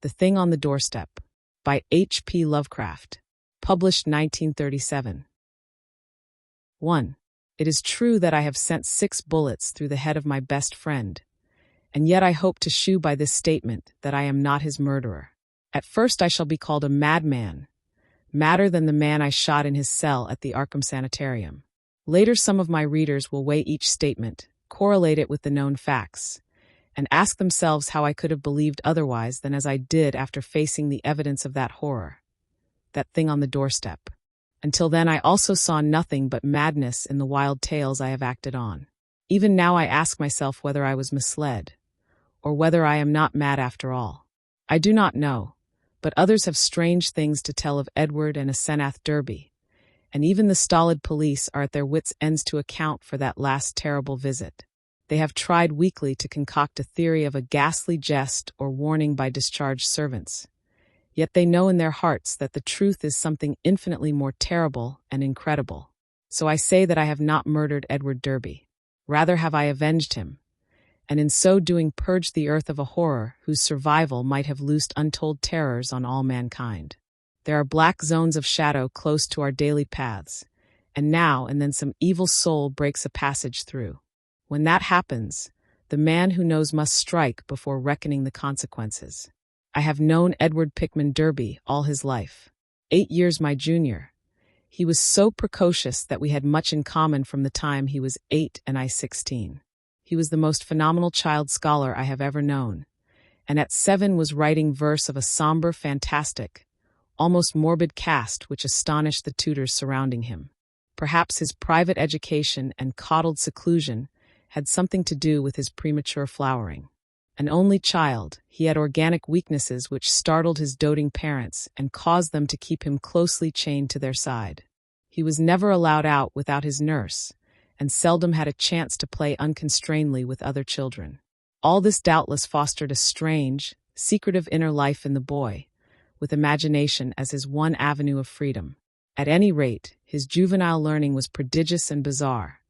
The Thing on the Doorstep, by H.P. Lovecraft, published 1937. 1. It is true that I have sent 6 bullets through the head of my best friend, and yet I hope to shew by this statement that I am not his murderer. At first I shall be called a madman, madder than the man I shot in his cell at the Arkham Sanitarium. Later some of my readers will weigh each statement, correlate it with the known facts, and ask themselves how I could have believed otherwise than as I did after facing the evidence of that horror, that thing on the doorstep. Until then I also saw nothing but madness in the wild tales I have acted on. Even now I ask myself whether I was misled, or whether I am not mad after all. I do not know, but others have strange things to tell of Edward and Asenath Derby, and even the stolid police are at their wits' ends to account for that last terrible visit. They have tried weakly to concoct a theory of a ghastly jest or warning by discharged servants. Yet they know in their hearts that the truth is something infinitely more terrible and incredible. So I say that I have not murdered Edward Derby. Rather have I avenged him, and in so doing purged the earth of a horror whose survival might have loosed untold terrors on all mankind. There are black zones of shadow close to our daily paths, and now and then some evil soul breaks a passage through. When that happens, the man who knows must strike before reckoning the consequences. I have known Edward Pickman Derby all his life. 8 years my junior. He was so precocious that we had much in common from the time he was 8 and I 16. He was the most phenomenal child scholar I have ever known, and at 7 was writing verse of a somber, fantastic, almost morbid cast which astonished the tutors surrounding him. Perhaps his private education and coddled seclusion had something to do with his premature flowering. An only child, he had organic weaknesses which startled his doting parents and caused them to keep him closely chained to their side. He was never allowed out without his nurse, and seldom had a chance to play unconstrainedly with other children. All this doubtless fostered a strange, secretive inner life in the boy, with imagination as his one avenue of freedom. At any rate, his juvenile learning was prodigious and bizarre,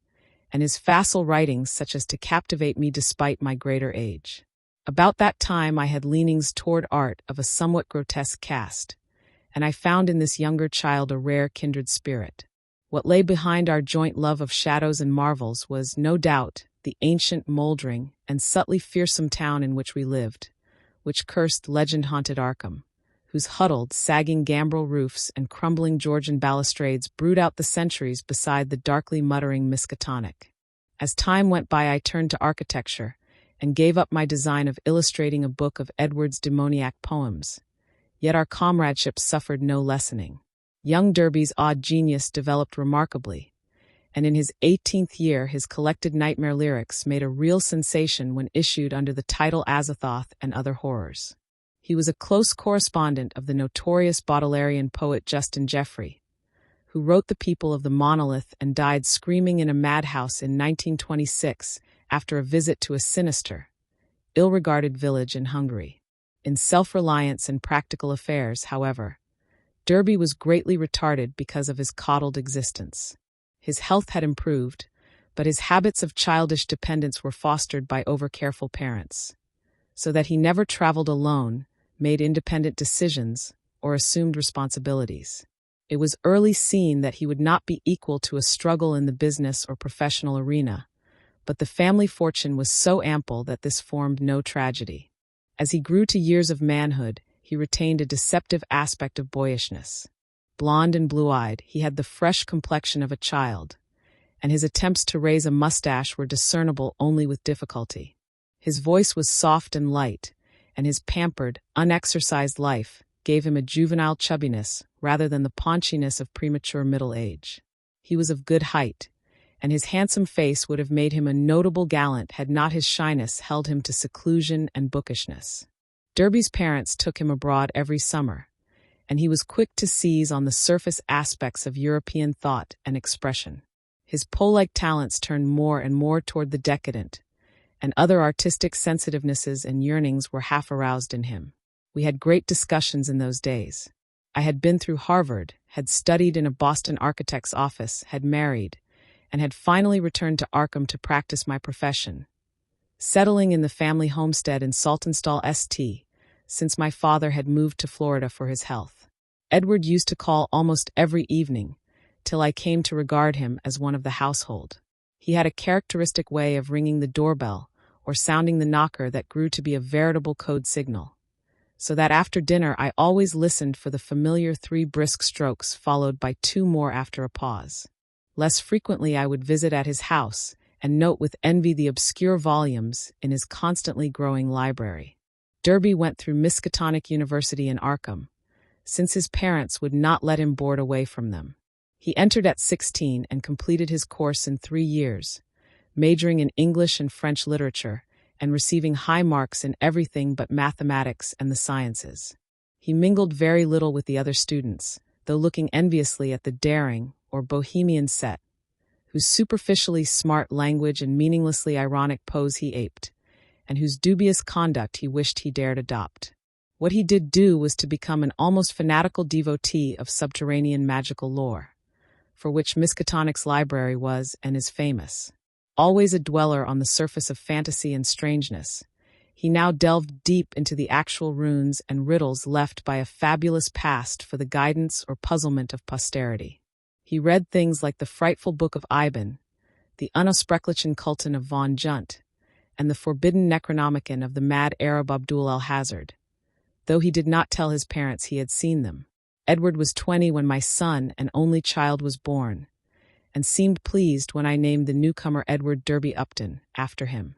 and his facile writings such as to captivate me despite my greater age. About that time I had leanings toward art of a somewhat grotesque cast, and I found in this younger child a rare kindred spirit. What lay behind our joint love of shadows and marvels was, no doubt, the ancient, mouldering, and subtly fearsome town in which we lived, which cursed legend-haunted Arkham, whose huddled, sagging gambrel roofs and crumbling Georgian balustrades brood out the centuries beside the darkly muttering Miskatonic. As time went by I turned to architecture, and gave up my design of illustrating a book of Edward's demoniac poems. Yet our comradeship suffered no lessening. Young Derby's odd genius developed remarkably, and in his 18th year his collected nightmare lyrics made a real sensation when issued under the title Azathoth and Other Horrors. He was a close correspondent of the notorious Baudelarian poet Justin Jeffrey, who wrote The People of the Monolith and died screaming in a madhouse in 1926 after a visit to a sinister, ill-regarded village in Hungary. In self-reliance and practical affairs, however, Derby was greatly retarded because of his coddled existence. His health had improved, but his habits of childish dependence were fostered by over-careful parents, so that he never traveled alone, made independent decisions, or assumed responsibilities. It was early seen that he would not be equal to a struggle in the business or professional arena, but the family fortune was so ample that this formed no tragedy. As he grew to years of manhood, he retained a deceptive aspect of boyishness. Blond and blue-eyed, he had the fresh complexion of a child, and his attempts to raise a mustache were discernible only with difficulty. His voice was soft and light, and his pampered, unexercised life gave him a juvenile chubbiness rather than the paunchiness of premature middle age. He was of good height, and his handsome face would have made him a notable gallant had not his shyness held him to seclusion and bookishness. Derby's parents took him abroad every summer, and he was quick to seize on the surface aspects of European thought and expression. His Poe-like talents turned more and more toward the decadent, and other artistic sensitivenesses and yearnings were half aroused in him. We had great discussions in those days. I had been through Harvard, had studied in a Boston architect's office, had married, and had finally returned to Arkham to practice my profession. Settling in the family homestead in Saltonstall, St., since my father had moved to Florida for his health. Edward used to call almost every evening, till I came to regard him as one of the household. He had a characteristic way of ringing the doorbell or sounding the knocker that grew to be a veritable code signal, so that after dinner I always listened for the familiar 3 brisk strokes followed by 2 more after a pause. Less frequently I would visit at his house and note with envy the obscure volumes in his constantly growing library. Derby went through Miskatonic University in Arkham, since his parents would not let him board away from them. He entered at 16 and completed his course in 3 years, majoring in English and French literature and receiving high marks in everything but mathematics and the sciences. He mingled very little with the other students, though looking enviously at the daring or bohemian set, whose superficially smart language and meaninglessly ironic pose he aped, and whose dubious conduct he wished he dared adopt. What he did do was to become an almost fanatical devotee of subterranean magical lore, for which Miskatonic's library was and is famous. Always a dweller on the surface of fantasy and strangeness, he now delved deep into the actual runes and riddles left by a fabulous past for the guidance or puzzlement of posterity. He read things like the frightful Book of Iban, the Unaussprechlichen Kulten of von Junt, and the forbidden Necronomicon of the mad Arab Abdul al-Hazard, though he did not tell his parents he had seen them. Edward was 20 when my son and only child was born, and seemed pleased when I named the newcomer Edward Derby Upton after him.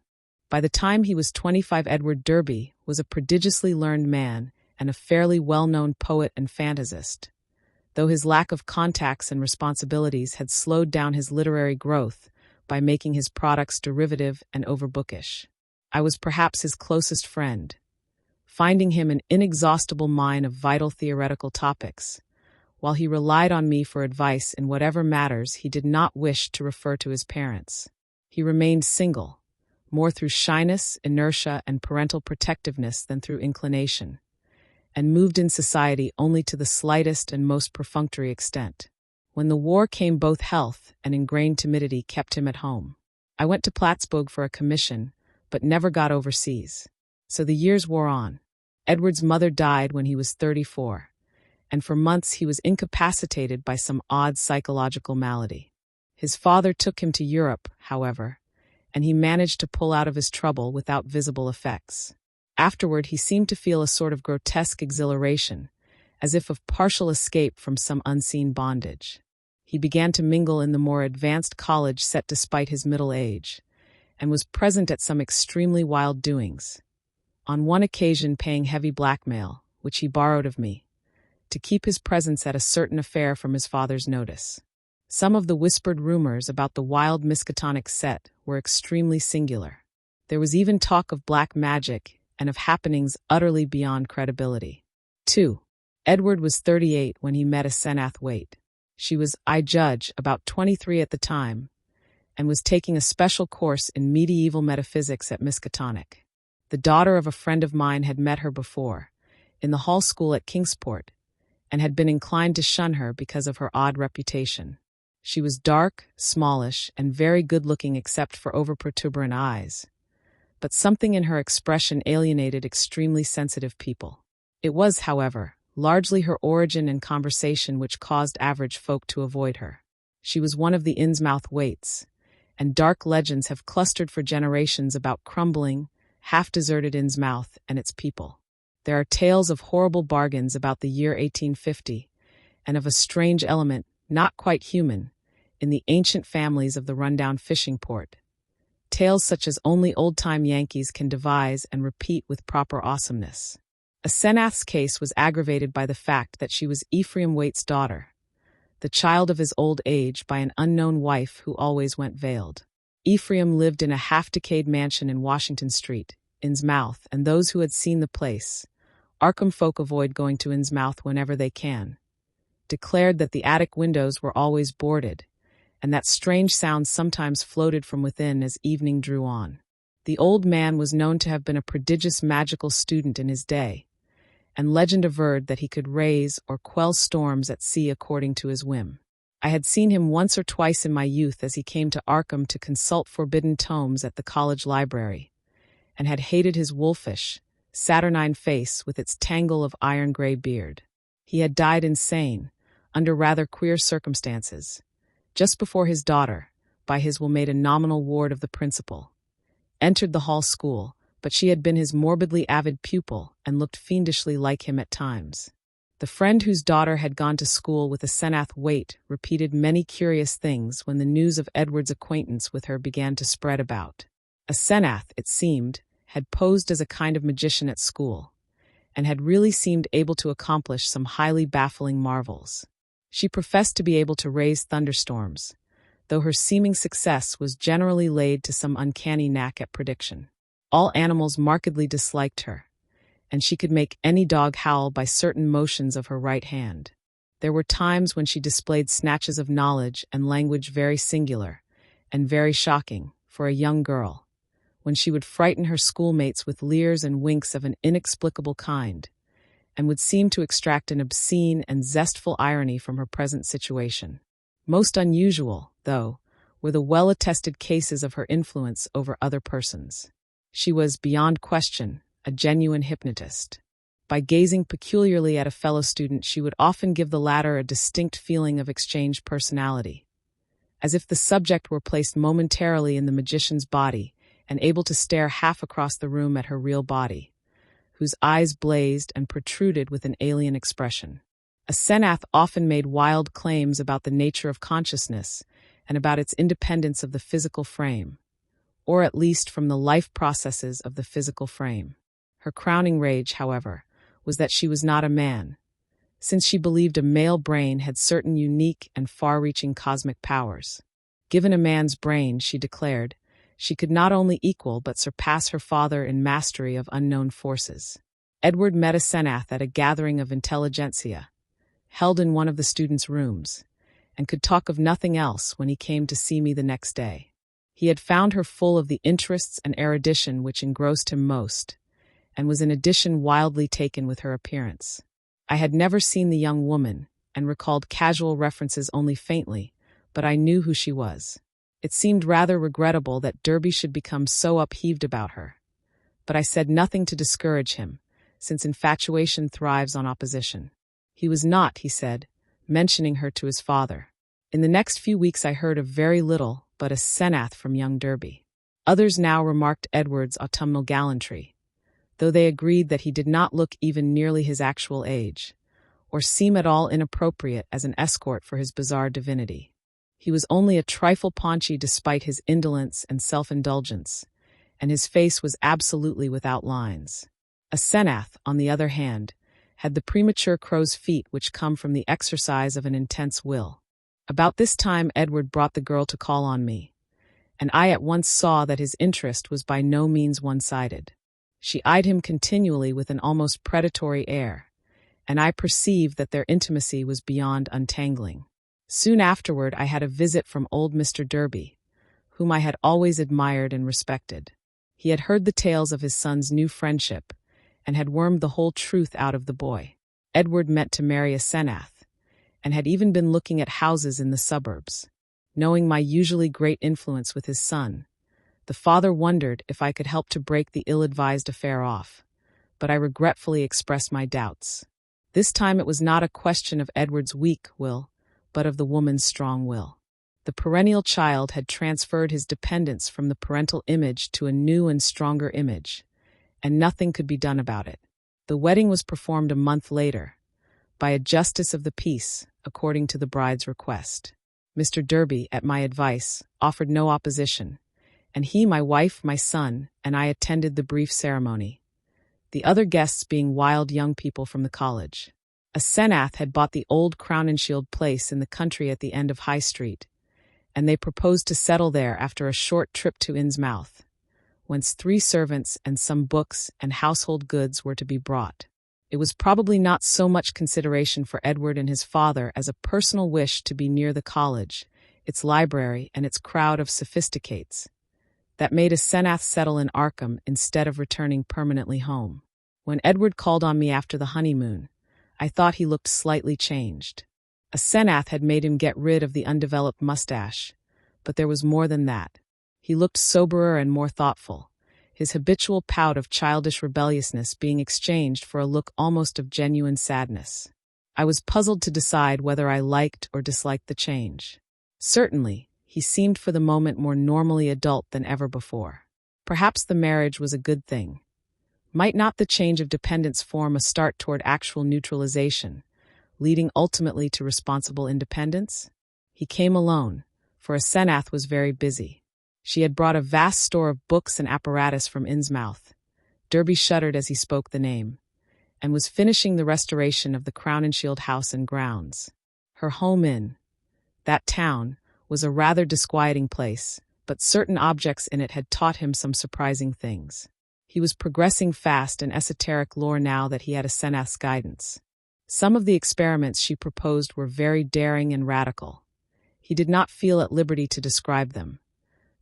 By the time he was 25, Edward Derby was a prodigiously learned man and a fairly well-known poet and fantasist, though his lack of contacts and responsibilities had slowed down his literary growth by making his products derivative and overbookish. I was perhaps his closest friend, finding him an inexhaustible mine of vital theoretical topics, while he relied on me for advice in whatever matters he did not wish to refer to his parents. He remained single, more through shyness, inertia, and parental protectiveness than through inclination, and moved in society only to the slightest and most perfunctory extent. When the war came, both health and ingrained timidity kept him at home. I went to Plattsburgh for a commission, but never got overseas. So the years wore on. Edward's mother died when he was 34, and for months he was incapacitated by some odd psychological malady. His father took him to Europe, however, and he managed to pull out of his trouble without visible effects. Afterward, he seemed to feel a sort of grotesque exhilaration, as if of partial escape from some unseen bondage. He began to mingle in the more advanced college set despite his middle age, and was present at some extremely wild doings, on one occasion paying heavy blackmail, which he borrowed of me, to keep his presence at a certain affair from his father's notice. Some of the whispered rumors about the wild Miskatonic set were extremely singular. There was even talk of black magic and of happenings utterly beyond credibility. 2. Edward was 38 when he met a Senath Waite. She was, I judge, about 23 at the time, and was taking a special course in medieval metaphysics at Miskatonic. The daughter of a friend of mine had met her before, in the hall school at Kingsport, and had been inclined to shun her because of her odd reputation. She was dark, smallish, and very good-looking except for over-protuberant eyes, but something in her expression alienated extremely sensitive people. It was, however, largely her origin and conversation which caused average folk to avoid her. She was one of the Innsmouth Waites, and dark legends have clustered for generations about crumbling, half-deserted Innsmouth and its people. There are tales of horrible bargains about the year 1850, and of a strange element, not quite human, in the ancient families of the rundown fishing port. Tales such as only old-time Yankees can devise and repeat with proper awesomeness. A Senath's case was aggravated by the fact that she was Ephraim Waite's daughter, the child of his old age by an unknown wife who always went veiled. Ephraim lived in a half-decayed mansion in Washington Street, Innsmouth, and those who had seen the place, Arkham folk avoid going to Innsmouth whenever they can, declared that the attic windows were always boarded, and that strange sounds sometimes floated from within as evening drew on. The old man was known to have been a prodigious magical student in his day, and legend averred that he could raise or quell storms at sea according to his whim. I had seen him once or twice in my youth as he came to Arkham to consult forbidden tomes at the college library, and had hated his wolfish, saturnine face with its tangle of iron-gray beard. He had died insane, under rather queer circumstances, just before his daughter, by his will made a nominal ward of the principal, entered the Hall school, but she had been his morbidly avid pupil and looked fiendishly like him at times. The friend whose daughter had gone to school with a Senath Waite repeated many curious things when the news of Edward's acquaintance with her began to spread about. A Senath, it seemed, had posed as a kind of magician at school, and had really seemed able to accomplish some highly baffling marvels. She professed to be able to raise thunderstorms, though her seeming success was generally laid to some uncanny knack at prediction. All animals markedly disliked her, and she could make any dog howl by certain motions of her right hand. There were times when she displayed snatches of knowledge and language very singular, and very shocking, for a young girl, when she would frighten her schoolmates with leers and winks of an inexplicable kind, and would seem to extract an obscene and zestful irony from her present situation. Most unusual, though, were the well-attested cases of her influence over other persons. She was, beyond question, a genuine hypnotist. By gazing peculiarly at a fellow student, she would often give the latter a distinct feeling of exchanged personality, as if the subject were placed momentarily in the magician's body and able to stare half across the room at her real body, whose eyes blazed and protruded with an alien expression. A Senath often made wild claims about the nature of consciousness and about its independence of the physical frame, or at least from the life processes of the physical frame. Her crowning rage, however, was that she was not a man, since she believed a male brain had certain unique and far-reaching cosmic powers. Given a man's brain, she declared, she could not only equal but surpass her father in mastery of unknown forces. Edward met a Senath at a gathering of intelligentsia, held in one of the students' rooms, and could talk of nothing else when he came to see me the next day. He had found her full of the interests and erudition which engrossed him most, and was in addition wildly taken with her appearance. I had never seen the young woman, and recalled casual references only faintly, but I knew who she was. It seemed rather regrettable that Derby should become so upheaved about her, but I said nothing to discourage him, since infatuation thrives on opposition. He was not, he said, mentioning her to his father. In the next few weeks I heard of very little but a Senath from young Derby. Others now remarked Edward's autumnal gallantry, though they agreed that he did not look even nearly his actual age, or seem at all inappropriate as an escort for his bizarre divinity. He was only a trifle paunchy despite his indolence and self-indulgence, and his face was absolutely without lines. A Senath, on the other hand, had the premature crow's feet which come from the exercise of an intense will. About this time Edward brought the girl to call on me, and I at once saw that his interest was by no means one-sided. She eyed him continually with an almost predatory air, and I perceived that their intimacy was beyond untangling. Soon afterward I had a visit from old Mr. Derby, whom I had always admired and respected. He had heard the tales of his son's new friendship, and had wormed the whole truth out of the boy. Edward meant to marry a Senath, and had even been looking at houses in the suburbs. Knowing my usually great influence with his son, the father wondered if I could help to break the ill-advised affair off, but I regretfully expressed my doubts. This time it was not a question of Edward's weak will, but of the woman's strong will. The perennial child had transferred his dependence from the parental image to a new and stronger image, and nothing could be done about it. The wedding was performed a month later, by a justice of the peace, according to the bride's request. Mr. Derby, at my advice, offered no opposition, and he, my wife, my son, and I attended the brief ceremony, the other guests being wild young people from the college. A Senath had bought the old Crown and Shield place in the country at the end of High Street, and they proposed to settle there after a short trip to Innsmouth, whence 3 servants and some books and household goods were to be brought. It was probably not so much consideration for Edward and his father as a personal wish to be near the college, its library, and its crowd of sophisticates, that made a Senath settle in Arkham instead of returning permanently home. When Edward called on me after the honeymoon, I thought he looked slightly changed. A Senath had made him get rid of the undeveloped mustache, but there was more than that. He looked soberer and more thoughtful. his habitual pout of childish rebelliousness being exchanged for a look almost of genuine sadness. I was puzzled to decide whether I liked or disliked the change. Certainly, he seemed for the moment more normally adult than ever before. Perhaps the marriage was a good thing. Might not the change of dependence form a start toward actual neutralization, leading ultimately to responsible independence? He came alone, for Asenath was very busy. She had brought a vast store of books and apparatus from Innsmouth. Derby shuddered as he spoke the name, and was finishing the restoration of the Crowninshield house and grounds. Her home in that town was a rather disquieting place, but certain objects in it had taught him some surprising things. He was progressing fast in esoteric lore now that he had Asenath's guidance. Some of the experiments she proposed were very daring and radical. He did not feel at liberty to describe them,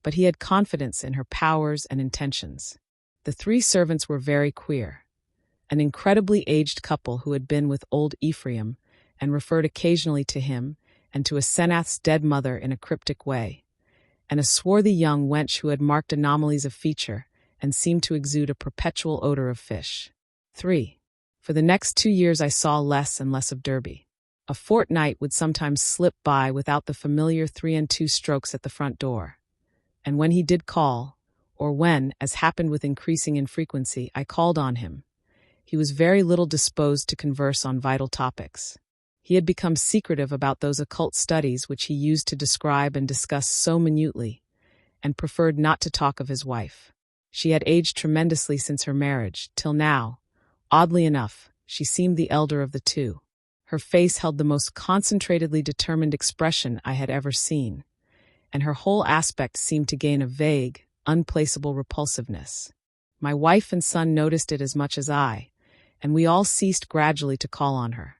but he had confidence in her powers and intentions. The 3 servants were very queer. An incredibly aged couple who had been with old Ephraim and referred occasionally to him and to Asenath's dead mother in a cryptic way, and a swarthy young wench who had marked anomalies of feature and seemed to exude a perpetual odor of fish. 3. For the next 2 years I saw less and less of Derby. A fortnight would sometimes slip by without the familiar 3 and 2 strokes at the front door. And when he did call, or when, as happened with increasing infrequency, I called on him, he was very little disposed to converse on vital topics. He had become secretive about those occult studies which he used to describe and discuss so minutely, and preferred not to talk of his wife. She had aged tremendously since her marriage, till now, oddly enough, she seemed the elder of the 2. Her face held the most concentratedly determined expression I had ever seen, and her whole aspect seemed to gain a vague, unplaceable repulsiveness. My wife and son noticed it as much as I, and we all ceased gradually to call on her,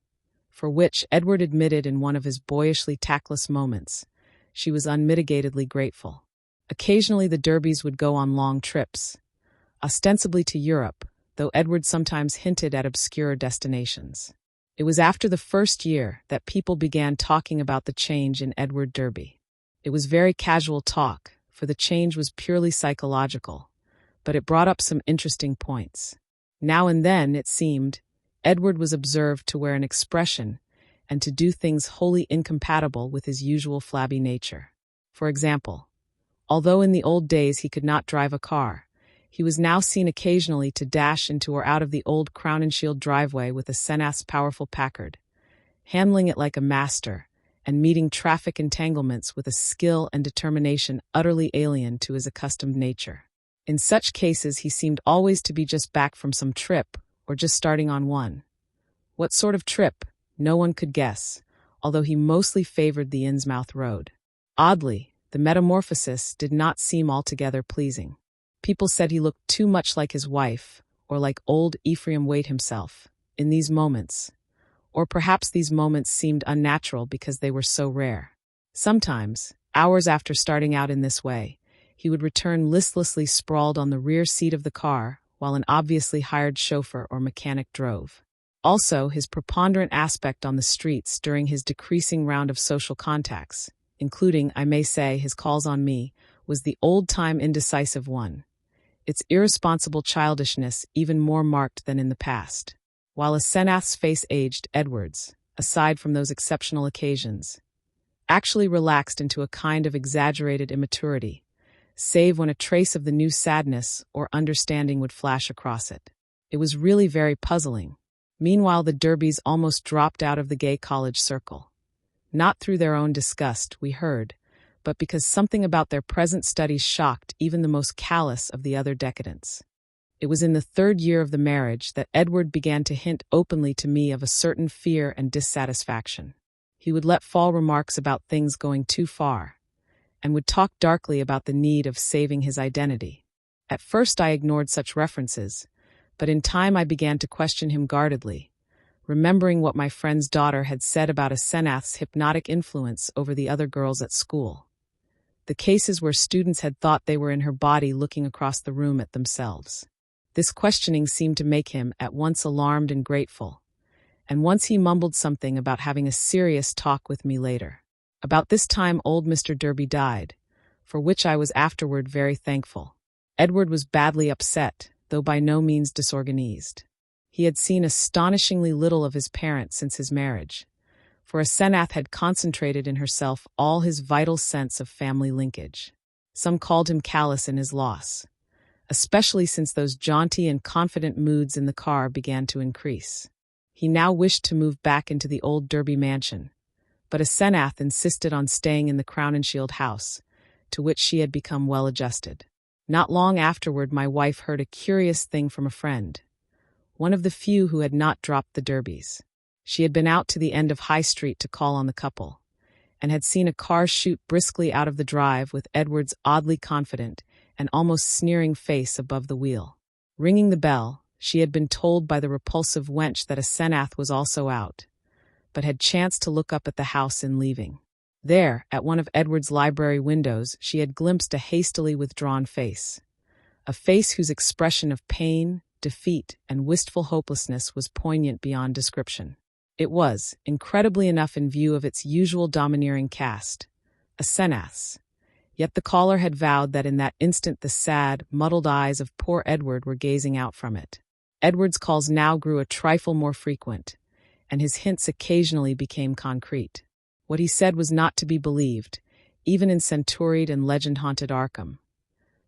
for which Edward admitted in one of his boyishly tactless moments she was unmitigatedly grateful. Occasionally the Derbys would go on long trips, ostensibly to Europe, though Edward sometimes hinted at obscure destinations. It was after the first year that people began talking about the change in Edward Derby. It was very casual talk, for the change was purely psychological, but it brought up some interesting points. Now and then, it seemed, Edward was observed to wear an expression and to do things wholly incompatible with his usual flabby nature. For example, although in the old days he could not drive a car, he was now seen occasionally to dash into or out of the old Crowninshield driveway with Asenath's powerful Packard, handling it like a master, and meeting traffic entanglements with a skill and determination utterly alien to his accustomed nature. In such cases he seemed always to be just back from some trip, or just starting on one. What sort of trip, no one could guess, although he mostly favored the Innsmouth road. Oddly, the metamorphosis did not seem altogether pleasing. People said he looked too much like his wife, or like old Ephraim Waite himself, in these moments. Or perhaps these moments seemed unnatural because they were so rare. Sometimes, hours after starting out in this way, he would return listlessly sprawled on the rear seat of the car while an obviously hired chauffeur or mechanic drove. Also, his preponderant aspect on the streets during his decreasing round of social contacts, including, I may say, his calls on me, was the old-time indecisive one. Its irresponsible childishness even more marked than in the past. While Asenath's face aged, Edward's, aside from those exceptional occasions, actually relaxed into a kind of exaggerated immaturity, save when a trace of the new sadness or understanding would flash across it. It was really very puzzling. Meanwhile, the Derbys almost dropped out of the gay college circle. Not through their own disgust, we heard, but because something about their present studies shocked even the most callous of the other decadents. It was in the 3rd year of the marriage that Edward began to hint openly to me of a certain fear and dissatisfaction. He would let fall remarks about things going too far, and would talk darkly about the need of saving his identity. At first I ignored such references, but in time I began to question him guardedly, remembering what my friend's daughter had said about Asenath's hypnotic influence over the other girls at school. The cases where students had thought they were in her body looking across the room at themselves. This questioning seemed to make him at once alarmed and grateful, and once he mumbled something about having a serious talk with me later. About this time old Mr. Derby died, for which I was afterward very thankful. Edward was badly upset, though by no means disorganized. He had seen astonishingly little of his parents since his marriage, for Asenath had concentrated in herself all his vital sense of family linkage. Some called him callous in his loss, especially since those jaunty and confident moods in the car began to increase. He now wished to move back into the old Derby mansion, but Asenath insisted on staying in the Crown and Shield house, to which she had become well adjusted. Not long afterward, my wife heard a curious thing from a friend, one of the few who had not dropped the derbies. She had been out to the end of High Street to call on the couple, and had seen a car shoot briskly out of the drive with Edward's oddly confident and almost sneering face above the wheel. Ringing the bell, she had been told by the repulsive wench that Asenath was also out, but had chanced to look up at the house in leaving. There, at one of Edward's library windows, she had glimpsed a hastily withdrawn face, a face whose expression of pain, defeat, and wistful hopelessness was poignant beyond description. It was, incredibly enough in view of its usual domineering cast, Asenath's. Yet the caller had vowed that in that instant the sad, muddled eyes of poor Edward were gazing out from it. Edward's calls now grew a trifle more frequent, and his hints occasionally became concrete. What he said was not to be believed, even in centuried and legend-haunted Arkham.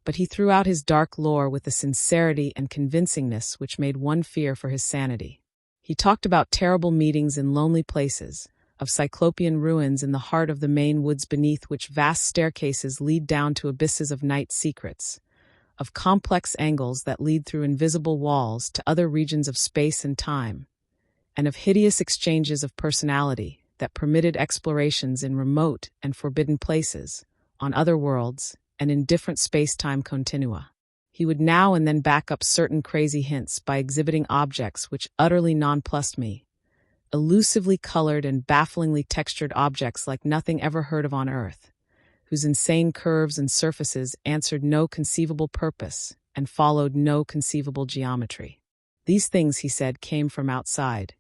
But he threw out his dark lore with a sincerity and convincingness which made one fear for his sanity. He talked about terrible meetings in lonely places, of cyclopean ruins in the heart of the Maine woods beneath which vast staircases lead down to abysses of night secrets, of complex angles that lead through invisible walls to other regions of space and time, and of hideous exchanges of personality that permitted explorations in remote and forbidden places, on other worlds, and in different space-time continua. He would now and then back up certain crazy hints by exhibiting objects which utterly nonplussed me, elusively colored and bafflingly textured objects like nothing ever heard of on Earth, whose insane curves and surfaces answered no conceivable purpose and followed no conceivable geometry. These things, he said, came from outside,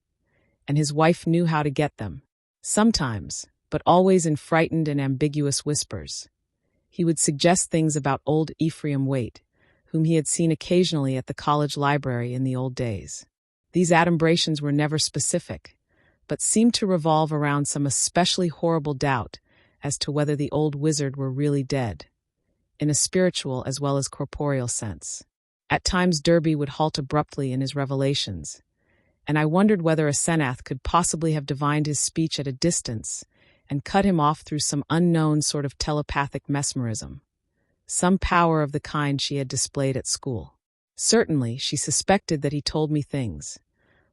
and his wife knew how to get them. Sometimes, but always in frightened and ambiguous whispers. He would suggest things about old Ephraim Waite, whom he had seen occasionally at the college library in the old days. These adumbrations were never specific, but seemed to revolve around some especially horrible doubt as to whether the old wizard were really dead, in a spiritual as well as corporeal sense. At times Derby would halt abruptly in his revelations, and I wondered whether Asenath could possibly have divined his speech at a distance and cut him off through some unknown sort of telepathic mesmerism, some power of the kind she had displayed at school. Certainly, she suspected that he told me things,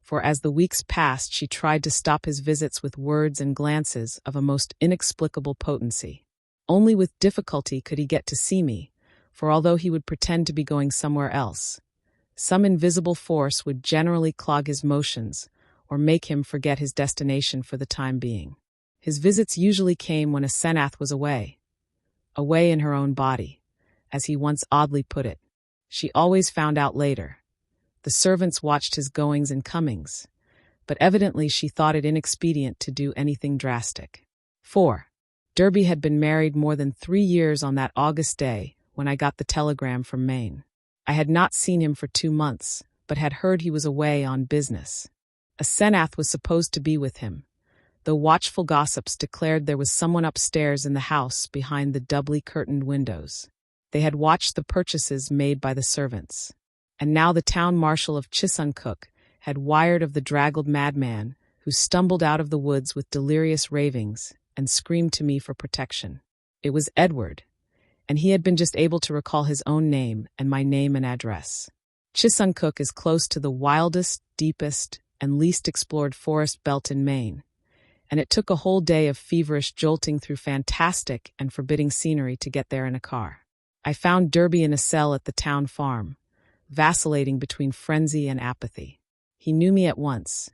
for as the weeks passed she tried to stop his visits with words and glances of a most inexplicable potency. Only with difficulty could he get to see me, for although he would pretend to be going somewhere else, some invisible force would generally clog his motions or make him forget his destination for the time being. His visits usually came when Asenath was away in her own body, as he once oddly put it. She always found out later. The servants watched his goings and comings, but evidently she thought it inexpedient to do anything drastic. 4. Derby had been married more than 3 years on that August day when I got the telegram from Maine. I had not seen him for 2 months, but had heard he was away on business. Asenath was supposed to be with him, though watchful gossips declared there was someone upstairs in the house behind the doubly curtained windows. They had watched the purchases made by the servants, and now the town marshal of Chisuncook had wired of the draggled madman who stumbled out of the woods with delirious ravings and screamed to me for protection. It was Edward, and he had been just able to recall his own name and my name and address. Chisuncook is close to the wildest, deepest, and least explored forest belt in Maine, and it took a whole day of feverish jolting through fantastic and forbidding scenery to get there in a car. I found Derby in a cell at the town farm, vacillating between frenzy and apathy. He knew me at once,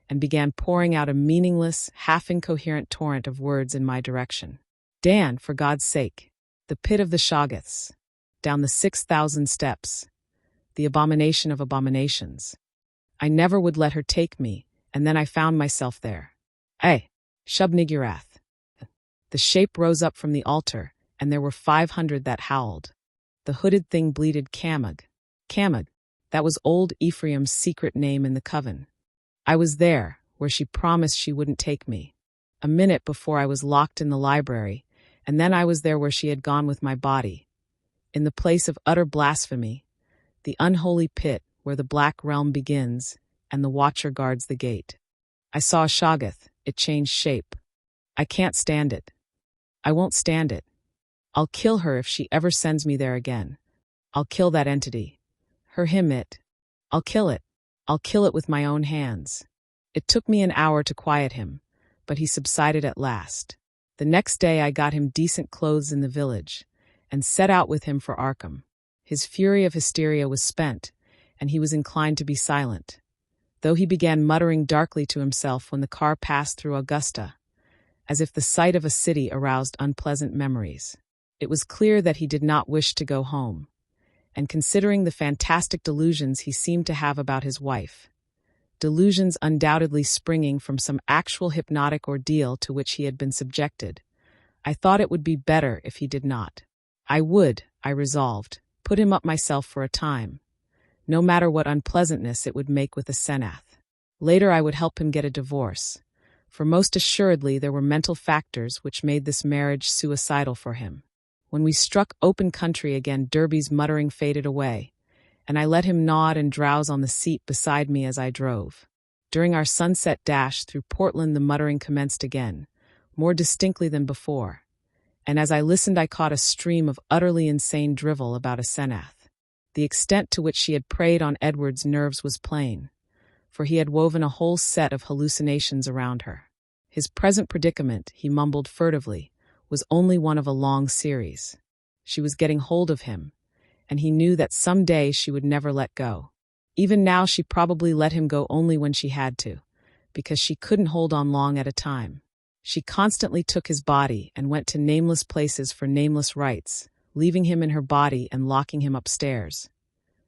and began pouring out a meaningless, half-incoherent torrent of words in my direction. Dan, for God's sake. The pit of the Shoggoths, down the 6,000 steps, the abomination of abominations. I never would let her take me, and then I found myself there. Ay, Shub-Niggurath. The shape rose up from the altar, and there were 500 that howled. The hooded thing bleated Camug. Camug. That was old Ephraim's secret name in the coven. I was there, where she promised she wouldn't take me. A minute before I was locked in the library, and then I was there where she had gone with my body. In the place of utter blasphemy, the unholy pit where the black realm begins, and the watcher guards the gate. I saw a Shoggoth. It changed shape. I can't stand it. I won't stand it. I'll kill her if she ever sends me there again. I'll kill that entity. Her, him, it. I'll kill it. I'll kill it with my own hands. It took me an hour to quiet him, but he subsided at last. The next day I got him decent clothes in the village, and set out with him for Arkham. His fury of hysteria was spent, and he was inclined to be silent, though he began muttering darkly to himself when the car passed through Augusta, as if the sight of a city aroused unpleasant memories. It was clear that he did not wish to go home, and considering the fantastic delusions he seemed to have about his wife, delusions undoubtedly springing from some actual hypnotic ordeal to which he had been subjected, I thought it would be better if he did not. I would, I resolved, put him up myself for a time, no matter what unpleasantness it would make with the Senath. Later I would help him get a divorce, for most assuredly there were mental factors which made this marriage suicidal for him. When we struck open country again, Derby's muttering faded away, and I let him nod and drowse on the seat beside me as I drove. During our sunset dash through Portland the muttering commenced again, more distinctly than before, and as I listened I caught a stream of utterly insane drivel about a Senath. The extent to which she had preyed on Edward's nerves was plain, for he had woven a whole set of hallucinations around her. His present predicament, he mumbled furtively, was only one of a long series. She was getting hold of him, and he knew that some day she would never let go. Even now she probably let him go only when she had to, because she couldn't hold on long at a time. She constantly took his body and went to nameless places for nameless rites, leaving him in her body and locking him upstairs.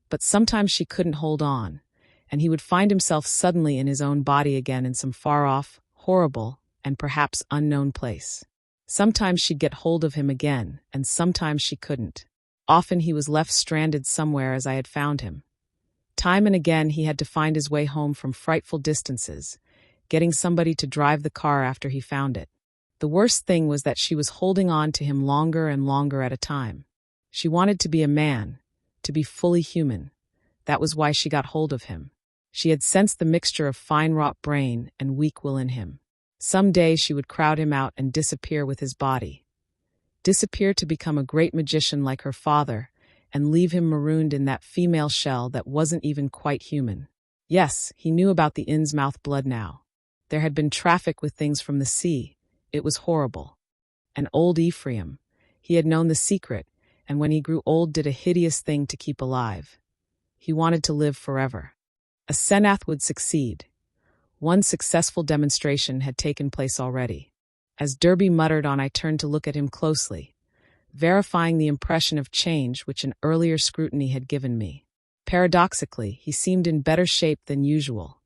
But sometimes she couldn't hold on, and he would find himself suddenly in his own body again in some far-off, horrible, and perhaps unknown place. Sometimes she'd get hold of him again, and sometimes she couldn't. Often he was left stranded somewhere as I had found him. Time and again he had to find his way home from frightful distances, getting somebody to drive the car after he found it. The worst thing was that she was holding on to him longer and longer at a time. She wanted to be a man, to be fully human. That was why she got hold of him. She had sensed the mixture of fine-wrought brain and weak will in him. Some day she would crowd him out and disappear with his body. Disappear to become a great magician like her father, and leave him marooned in that female shell that wasn't even quite human. Yes, he knew about the Innsmouth blood now. There had been traffic with things from the sea. It was horrible. And old Ephraim, he had known the secret, and when he grew old did a hideous thing to keep alive. He wanted to live forever. A Senath would succeed. One successful demonstration had taken place already. As Derby muttered on, I turned to look at him closely, verifying the impression of change which an earlier scrutiny had given me. Paradoxically, he seemed in better shape than usual.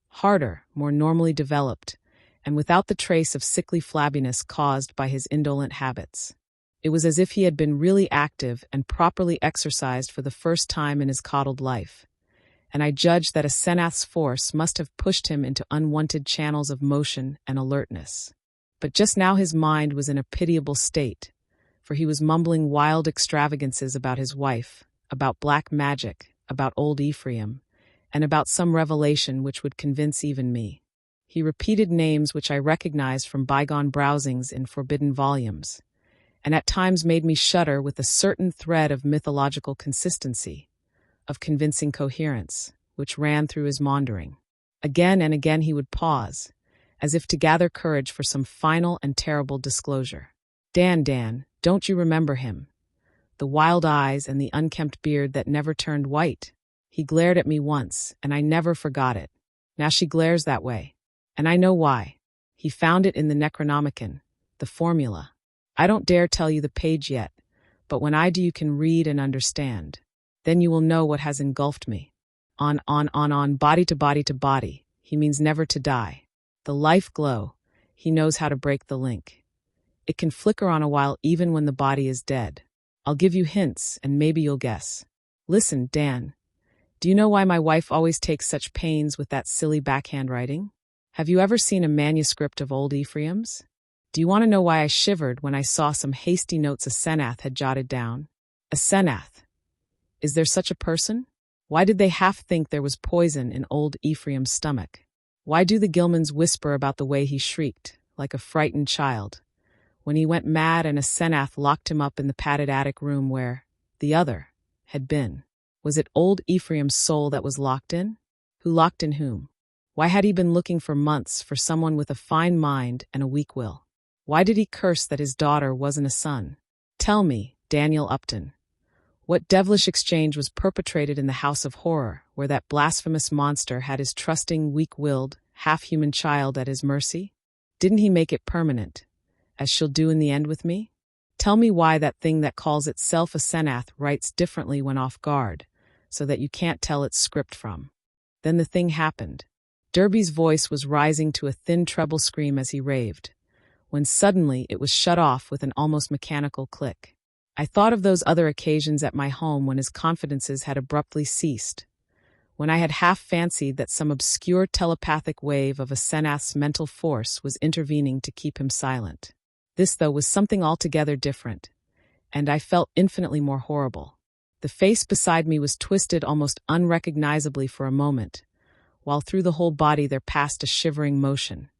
Harder, more normally developed, and without the trace of sickly flabbiness caused by his indolent habits. It was as if he had been really active and properly exercised for the first time in his coddled life, and I judged that a Senath's force must have pushed him into unwanted channels of motion and alertness. But just now his mind was in a pitiable state, for he was mumbling wild extravagances about his wife, about black magic, about old Ephraim, and about some revelation which would convince even me. He repeated names which I recognized from bygone browsings in forbidden volumes, and at times made me shudder with a certain thread of mythological consistency, of convincing coherence, which ran through his maundering. Again and again he would pause, as if to gather courage for some final and terrible disclosure. Dan, don't you remember him? The wild eyes and the unkempt beard that never turned white. He glared at me once, and I never forgot it. Now she glares that way, and I know why. He found it in the Necronomicon, the formula. I don't dare tell you the page yet, but when I do you can read and understand. Then you will know what has engulfed me. On, body to body to body. He means never to die. The life glow. He knows how to break the link. It can flicker on a while even when the body is dead. I'll give you hints, and maybe you'll guess. Listen, Dan. Do you know why my wife always takes such pains with that silly backhand writing? Have you ever seen a manuscript of old Ephraim's? Do you want to know why I shivered when I saw some hasty notes a Senath had jotted down? A Senath. Is there such a person? Why did they half think there was poison in old Ephraim's stomach? Why do the Gilmans whisper about the way he shrieked, like a frightened child, when he went mad and a Senath locked him up in the padded attic room where the other had been? Was it old Ephraim's soul that was locked in? Who locked in whom? Why had he been looking for months for someone with a fine mind and a weak will? Why did he curse that his daughter wasn't a son? Tell me, Daniel Upton, what devilish exchange was perpetrated in the house of horror where that blasphemous monster had his trusting, weak-willed, half-human child at his mercy? Didn't he make it permanent, as she'll do in the end with me? Tell me why that thing that calls itself a Senath writes differently when off guard, so that you can't tell its script from. Then the thing happened. Derby's voice was rising to a thin treble scream as he raved, when suddenly it was shut off with an almost mechanical click. I thought of those other occasions at my home when his confidences had abruptly ceased, when I had half fancied that some obscure telepathic wave of a Senath's mental force was intervening to keep him silent. This, though, was something altogether different, and I felt infinitely more horrible. The face beside me was twisted almost unrecognizably for a moment, while through the whole body there passed a shivering motion,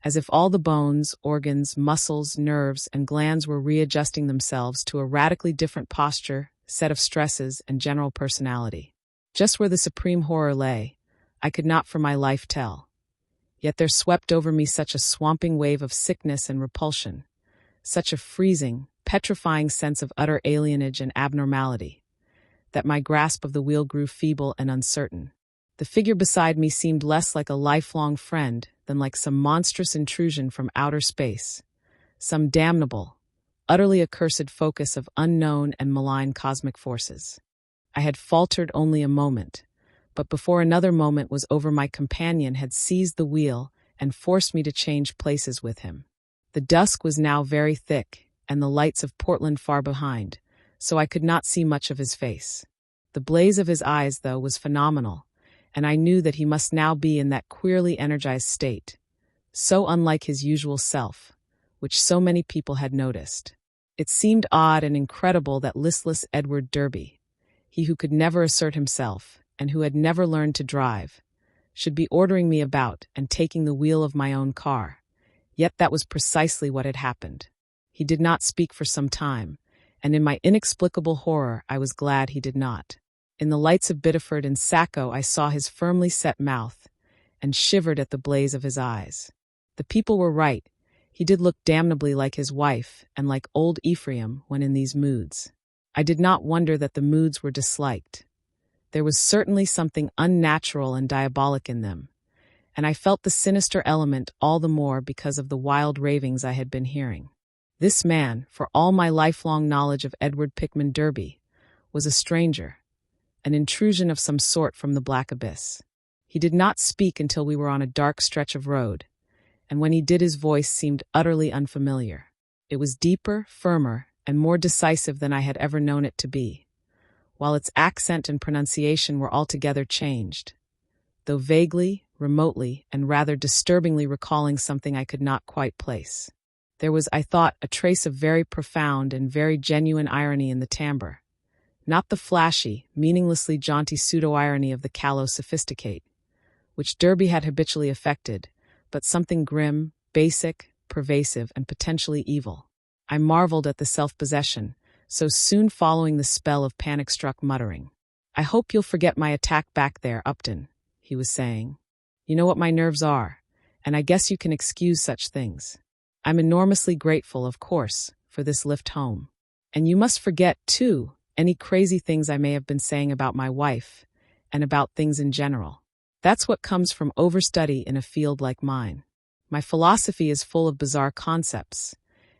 as if all the bones, organs, muscles, nerves, and glands were readjusting themselves to a radically different posture, set of stresses, and general personality. Just where the supreme horror lay, I could not for my life tell. Yet there swept over me such a swamping wave of sickness and repulsion, such a freezing, petrifying sense of utter alienage and abnormality, that my grasp of the wheel grew feeble and uncertain. The figure beside me seemed less like a lifelong friend than like some monstrous intrusion from outer space, some damnable, utterly accursed focus of unknown and malign cosmic forces. I had faltered only a moment, but before another moment was over my companion had seized the wheel and forced me to change places with him. The dusk was now very thick, and the lights of Portland far behind, so I could not see much of his face. The blaze of his eyes, though, was phenomenal, and I knew that he must now be in that queerly energized state, so unlike his usual self, which so many people had noticed. It seemed odd and incredible that listless Edward Derby, he who could never assert himself and who had never learned to drive, should be ordering me about and taking the wheel of my own car. Yet that was precisely what had happened. He did not speak for some time, and in my inexplicable horror I was glad he did not. In the lights of Biddeford and Sacco I saw his firmly set mouth, and shivered at the blaze of his eyes. The people were right. He did look damnably like his wife, and like old Ephraim when in these moods. I did not wonder that the moods were disliked. There was certainly something unnatural and diabolic in them, and I felt the sinister element all the more because of the wild ravings I had been hearing. This man, for all my lifelong knowledge of Edward Pickman Derby, was a stranger, an intrusion of some sort from the black abyss. He did not speak until we were on a dark stretch of road, and when he did his voice seemed utterly unfamiliar. It was deeper, firmer, and more decisive than I had ever known it to be, while its accent and pronunciation were altogether changed, though vaguely, remotely, and rather disturbingly recalling something I could not quite place. There was, I thought, a trace of very profound and very genuine irony in the timbre, not the flashy, meaninglessly jaunty pseudo-irony of the callow sophisticate, which Derby had habitually affected, but something grim, basic, pervasive, and potentially evil. I marveled at the self-possession, so soon following the spell of panic-struck muttering. "I hope you'll forget my attack back there, Upton," he was saying. "You know what my nerves are, and I guess you can excuse such things. I'm enormously grateful, of course, for this lift home. And you must forget, too, any crazy things I may have been saying about my wife, and about things in general. That's what comes from overstudy in a field like mine. My philosophy is full of bizarre concepts,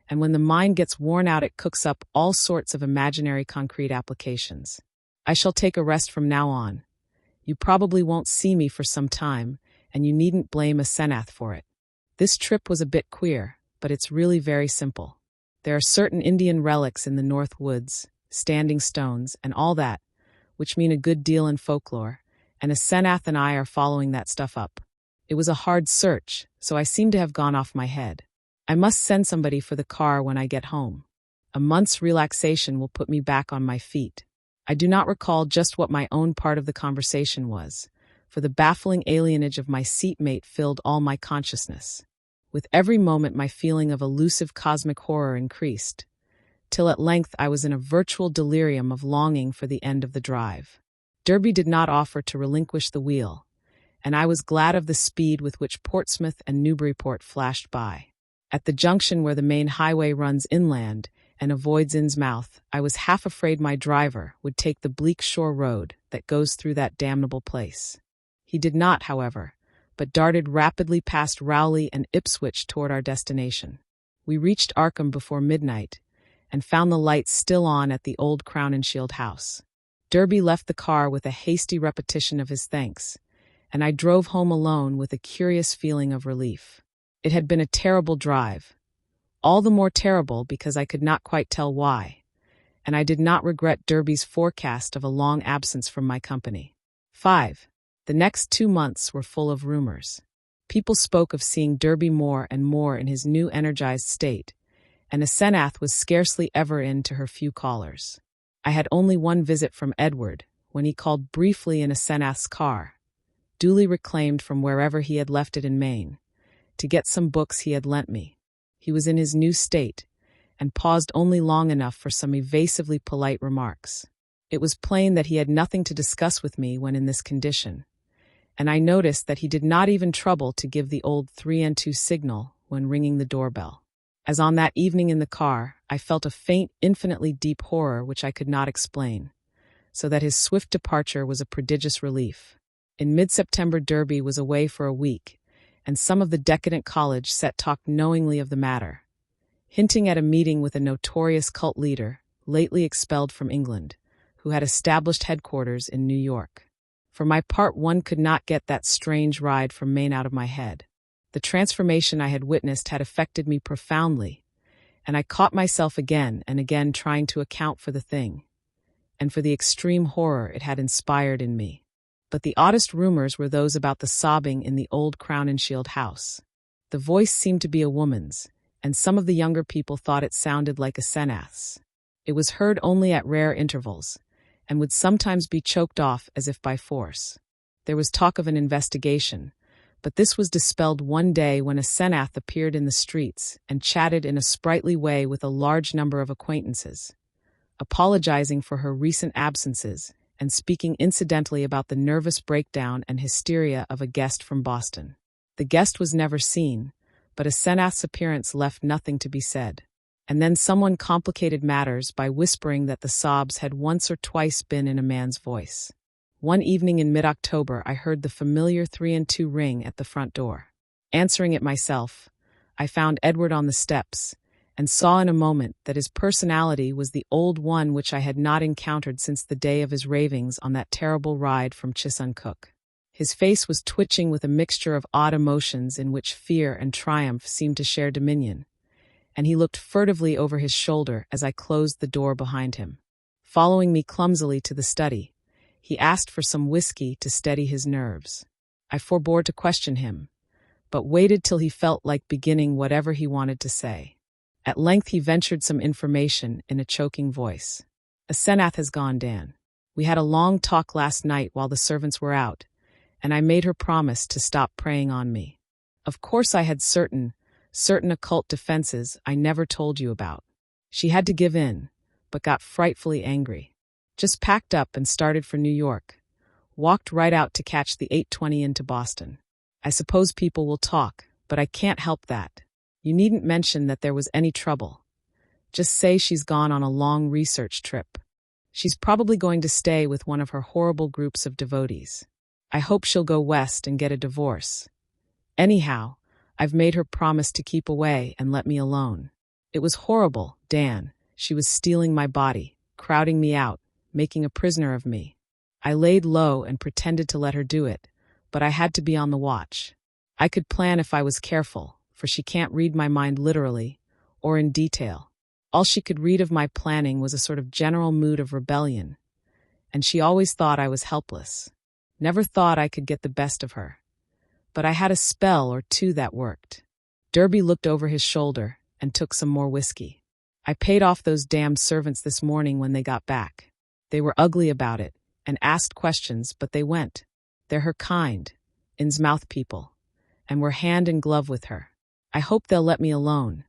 and when the mind gets worn out it cooks up all sorts of imaginary concrete applications. I shall take a rest from now on. You probably won't see me for some time, and you needn't blame a Senath for it. This trip was a bit queer, but it's really very simple. There are certain Indian relics in the North Woods, standing stones, and all that, which mean a good deal in folklore, and a Senath and I are following that stuff up. It was a hard search, so I seem to have gone off my head. I must send somebody for the car when I get home. A month's relaxation will put me back on my feet. I do not recall just what my own part of the conversation was, for the baffling alienage of my seatmate filled all my consciousness. With every moment my feeling of elusive cosmic horror increased, till at length I was in a virtual delirium of longing for the end of the drive. Derby did not offer to relinquish the wheel, and I was glad of the speed with which Portsmouth and Newburyport flashed by. At the junction where the main highway runs inland and avoids Innsmouth, I was half afraid my driver would take the bleak shore road that goes through that damnable place. He did not, however, but darted rapidly past Rowley and Ipswich toward our destination. We reached Arkham before midnight, and found the lights still on at the old Crown and Shield house. Derby left the car with a hasty repetition of his thanks, and I drove home alone with a curious feeling of relief. It had been a terrible drive, all the more terrible because I could not quite tell why, and I did not regret Derby's forecast of a long absence from my company. 5. The next 2 months were full of rumors. People spoke of seeing Derby more and more in his new energized state, and a Senath was scarcely ever in to her few callers. I had only one visit from Edward, when he called briefly in a Senath's car, duly reclaimed from wherever he had left it in Maine, to get some books he had lent me. He was in his new state, and paused only long enough for some evasively polite remarks. It was plain that he had nothing to discuss with me when in this condition, and I noticed that he did not even trouble to give the old 3 and 2 signal when ringing the doorbell. As on that evening in the car, I felt a faint, infinitely deep horror which I could not explain, so that his swift departure was a prodigious relief. In mid-September, Derby was away for a week, and some of the decadent college set talked knowingly of the matter, hinting at a meeting with a notorious cult leader, lately expelled from England, who had established headquarters in New York. For my part, one could not get that strange ride from Maine out of my head. The transformation I had witnessed had affected me profoundly, and I caught myself again and again trying to account for the thing, and for the extreme horror it had inspired in me. But the oddest rumors were those about the sobbing in the old Crown and Shield house. The voice seemed to be a woman's, and some of the younger people thought it sounded like a Senath's. It was heard only at rare intervals, and would sometimes be choked off as if by force. There was talk of an investigation, but this was dispelled one day when a Senath appeared in the streets and chatted in a sprightly way with a large number of acquaintances, apologizing for her recent absences and speaking incidentally about the nervous breakdown and hysteria of a guest from Boston. The guest was never seen, but a Senath's appearance left nothing to be said. And then someone complicated matters by whispering that the sobs had once or twice been in a man's voice. One evening in mid-October, I heard the familiar 3 and 2 ring at the front door. Answering it myself, I found Edward on the steps, and saw in a moment that his personality was the old one which I had not encountered since the day of his ravings on that terrible ride from Chissuncook. His face was twitching with a mixture of odd emotions in which fear and triumph seemed to share dominion, and he looked furtively over his shoulder as I closed the door behind him. Following me clumsily to the study, he asked for some whiskey to steady his nerves. I forbore to question him, but waited till he felt like beginning whatever he wanted to say. At length he ventured some information in a choking voice. "A Senath has gone, Dan. We had a long talk last night while the servants were out, and I made her promise to stop preying on me. Of course I had certain occult defenses I never told you about. She had to give in, but got frightfully angry. Just packed up and started for New York. Walked right out to catch the 8:20 into Boston. I suppose people will talk, but I can't help that. You needn't mention that there was any trouble. Just say she's gone on a long research trip. She's probably going to stay with one of her horrible groups of devotees. I hope she'll go west and get a divorce. Anyhow, I've made her promise to keep away and let me alone. It was horrible, Dan. She was stealing my body, crowding me out, making a prisoner of me. I laid low and pretended to let her do it, but I had to be on the watch. I could plan if I was careful, for she can't read my mind literally, or in detail. All she could read of my planning was a sort of general mood of rebellion, and she always thought I was helpless. Never thought I could get the best of her. But I had a spell or two that worked. Derby looked over his shoulder and took some more whiskey. I paid off those damned servants this morning when they got back. They were ugly about it and asked questions, but they went. They're her kind, Innsmouth people, and were hand in glove with her. I hope they'll let me alone.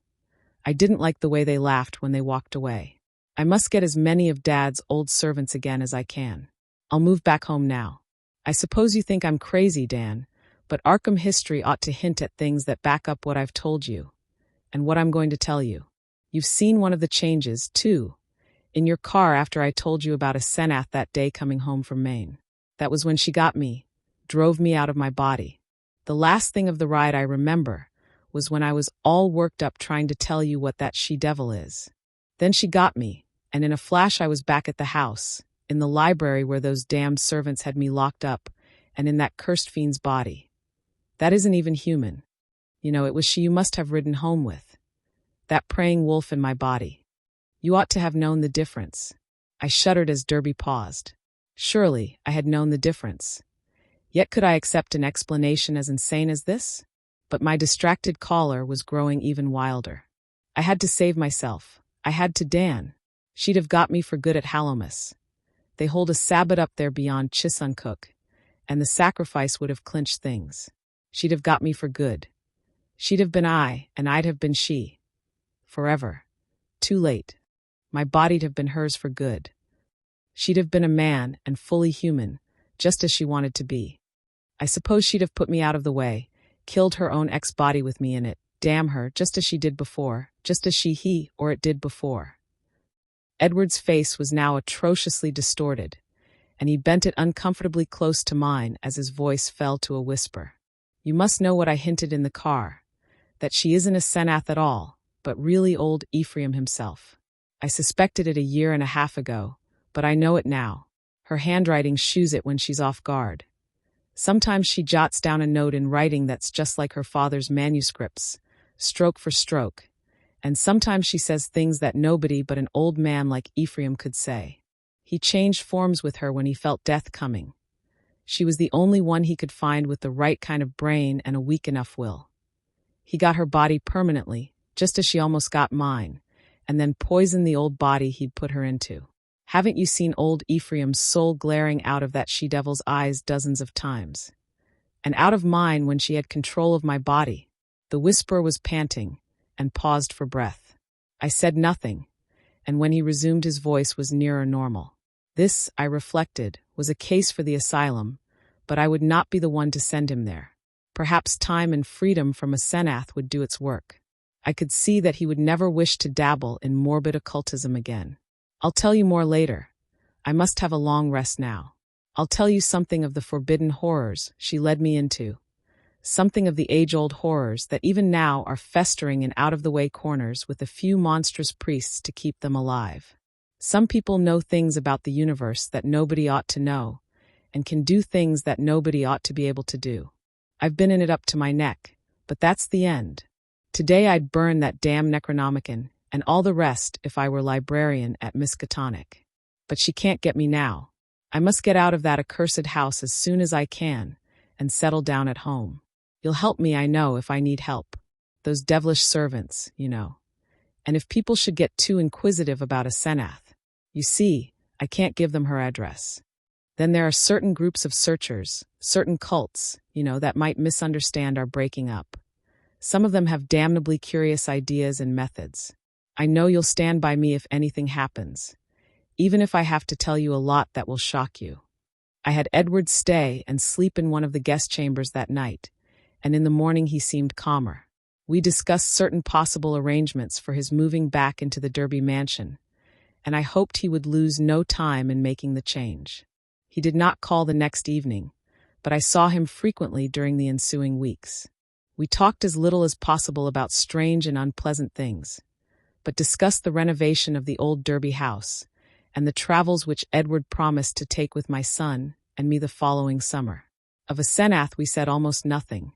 I didn't like the way they laughed when they walked away. I must get as many of Dad's old servants again as I can. I'll move back home now. I suppose you think I'm crazy, Dan, but Arkham history ought to hint at things that back up what I've told you, and what I'm going to tell you. You've seen one of the changes, too, in your car after I told you about a Senath that day coming home from Maine. That was when she got me, drove me out of my body. The last thing of the ride I remember was when I was all worked up trying to tell you what that she-devil is. Then she got me, and in a flash I was back at the house, in the library where those damned servants had me locked up, and in that cursed fiend's body. That isn't even human. You know, it was she you must have ridden home with. That praying wolf in my body. You ought to have known the difference. I shuddered as Derby paused. Surely, I had known the difference. Yet could I accept an explanation as insane as this? But my distracted caller was growing even wilder. I had to save myself. I had to Dan. She'd have got me for good at Hallowmas. They hold a Sabbath up there beyond Chisuncook, and the sacrifice would have clinched things. She'd have got me for good. She'd have been I, and I'd have been she. Forever. Too late. My body'd have been hers for good. She'd have been a man and fully human, just as she wanted to be. I suppose she'd have put me out of the way, killed her own ex-body with me in it, damn her, just as she did before, just as he or it did before. Edward's face was now atrociously distorted, and he bent it uncomfortably close to mine as his voice fell to a whisper. You must know what I hinted in the car, that she isn't a Senath at all, but really old Ephraim himself. I suspected it 1.5 years ago, but I know it now. Her handwriting shews it when she's off guard. Sometimes she jots down a note in writing that's just like her father's manuscripts, stroke for stroke, and sometimes she says things that nobody but an old man like Ephraim could say. He changed forms with her when he felt death coming. She was the only one he could find with the right kind of brain and a weak enough will. He got her body permanently, just as she almost got mine, and then poisoned the old body he'd put her into. Haven't you seen old Ephraim's soul glaring out of that she-devil's eyes dozens of times? And out of mine when she had control of my body. The whisperer was panting, and paused for breath. I said nothing, and when he resumed his voice was nearer normal. This, I reflected, was a case for the asylum, but I would not be the one to send him there. Perhaps time and freedom from a Senath would do its work. I could see that he would never wish to dabble in morbid occultism again. I'll tell you more later. I must have a long rest now. I'll tell you something of the forbidden horrors she led me into. Something of the age-old horrors that even now are festering in out-of-the-way corners with a few monstrous priests to keep them alive. Some people know things about the universe that nobody ought to know, and can do things that nobody ought to be able to do. I've been in it up to my neck, but that's the end. Today I'd burn that damn Necronomicon, and all the rest if I were librarian at Miskatonic. But she can't get me now. I must get out of that accursed house as soon as I can, and settle down at home. You'll help me, I know, if I need help. Those devilish servants, you know. And if people should get too inquisitive about a Senath. You see, I can't give them her address. Then there are certain groups of searchers, certain cults, you know, that might misunderstand our breaking up. Some of them have damnably curious ideas and methods. I know you'll stand by me if anything happens, even if I have to tell you a lot that will shock you. I had Edward stay and sleep in one of the guest chambers that night, and in the morning he seemed calmer. We discussed certain possible arrangements for his moving back into the Derby mansion, and I hoped he would lose no time in making the change. He did not call the next evening, but I saw him frequently during the ensuing weeks. We talked as little as possible about strange and unpleasant things, but discussed the renovation of the old Derby house and the travels which Edward promised to take with my son and me the following summer. Of a Senath we said almost nothing,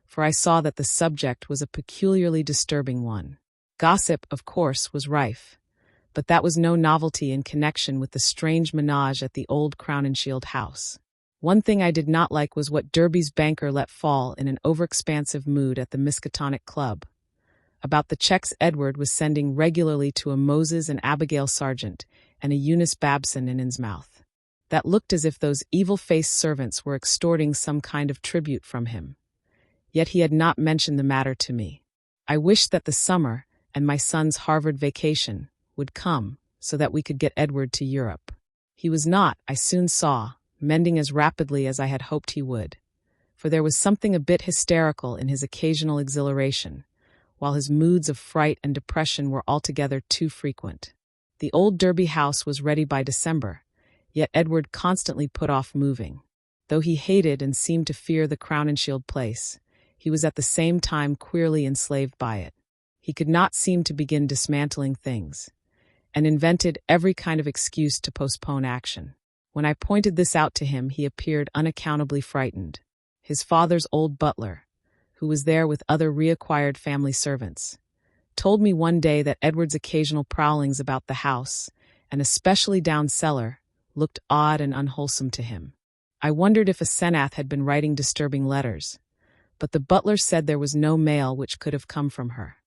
for I saw that the subject was a peculiarly disturbing one. Gossip, of course, was rife, but that was no novelty in connection with the strange menage at the old Crown and Shield house. One thing I did not like was what Derby's banker let fall in an overexpansive mood at the Miskatonic Club, about the checks Edward was sending regularly to a Moses and Abigail Sargent and a Eunice Babson in Innsmouth. That looked as if those evil-faced servants were extorting some kind of tribute from him. Yet he had not mentioned the matter to me. I wished that the summer and my son's Harvard vacation would come so that we could get Edward to Europe. He was not, I soon saw, mending as rapidly as I had hoped he would, for there was something a bit hysterical in his occasional exhilaration, while his moods of fright and depression were altogether too frequent. The old Derby house was ready by December, yet Edward constantly put off moving. Though he hated and seemed to fear the Crown and Shield place, he was at the same time queerly enslaved by it. He could not seem to begin dismantling things, and invented every kind of excuse to postpone action. When I pointed this out to him, he appeared unaccountably frightened. His father's old butler, who was there with other reacquired family servants, told me one day that Edward's occasional prowlings about the house, and especially down cellar, looked odd and unwholesome to him. I wondered if a Senath had been writing disturbing letters, but the butler said there was no mail which could have come from her.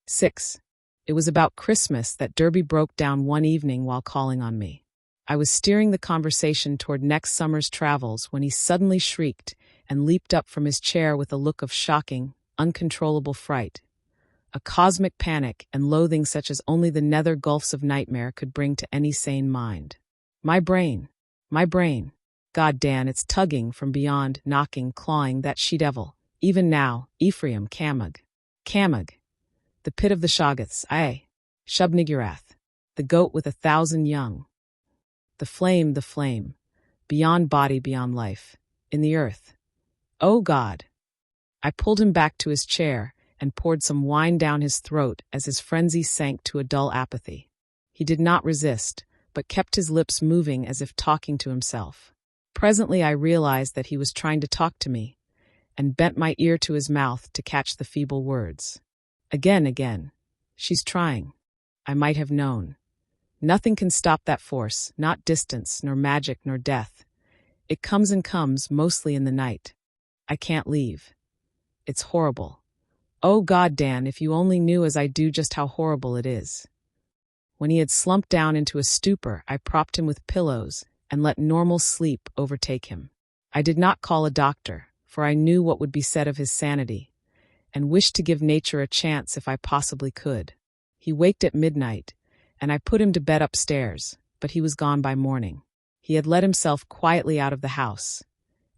6. It was about Christmas that Derby broke down one evening while calling on me. I was steering the conversation toward next summer's travels when he suddenly shrieked and leaped up from his chair with a look of shocking, uncontrollable fright, a cosmic panic and loathing such as only the nether gulfs of nightmare could bring to any sane mind. My brain. God, Dan, it's tugging from beyond, knocking, clawing, that she-devil. Even now, Ephraim, Camug. The pit of the Shoggoths, aye. Shub-Niggurath, the goat with 1,000 young. The flame, beyond body, beyond life, in the earth. Oh God! I pulled him back to his chair and poured some wine down his throat as his frenzy sank to a dull apathy. He did not resist, but kept his lips moving as if talking to himself. Presently I realized that he was trying to talk to me, and bent my ear to his mouth to catch the feeble words. Again. She's trying. I might have known. Nothing can stop that force, not distance, nor magic, nor death. It comes and comes, mostly in the night. I can't leave. It's horrible. Oh God, Dan, if you only knew as I do just how horrible it is. When he had slumped down into a stupor, I propped him with pillows and let normal sleep overtake him. I did not call a doctor, for I knew what would be said of his sanity, and wished to give nature a chance if I possibly could. He waked at midnight, and I put him to bed upstairs, but he was gone by morning. He had let himself quietly out of the house,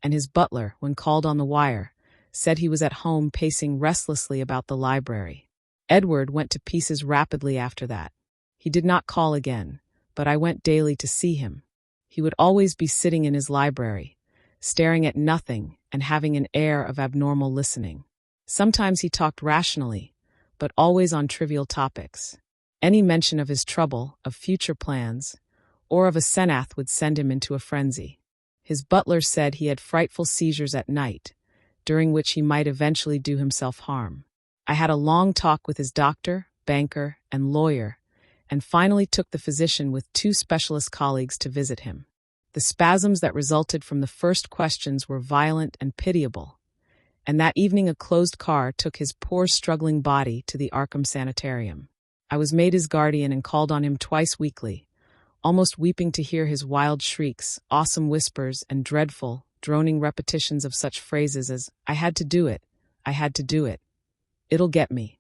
and his butler, when called on the wire, said he was at home pacing restlessly about the library. Edward went to pieces rapidly after that. He did not call again, but I went daily to see him. He would always be sitting in his library, staring at nothing and having an air of abnormal listening. Sometimes he talked rationally, but always on trivial topics. Any mention of his trouble, of future plans, or of a Senath would send him into a frenzy. His butler said he had frightful seizures at night, during which he might eventually do himself harm. I had a long talk with his doctor, banker, and lawyer, and finally took the physician with 2 specialist colleagues to visit him. The spasms that resulted from the first questions were violent and pitiable, and that evening a closed car took his poor struggling body to the Arkham Sanitarium. I was made his guardian and called on him twice weekly, almost weeping to hear his wild shrieks, awesome whispers, and dreadful, droning repetitions of such phrases as, I had to do it, it'll get me,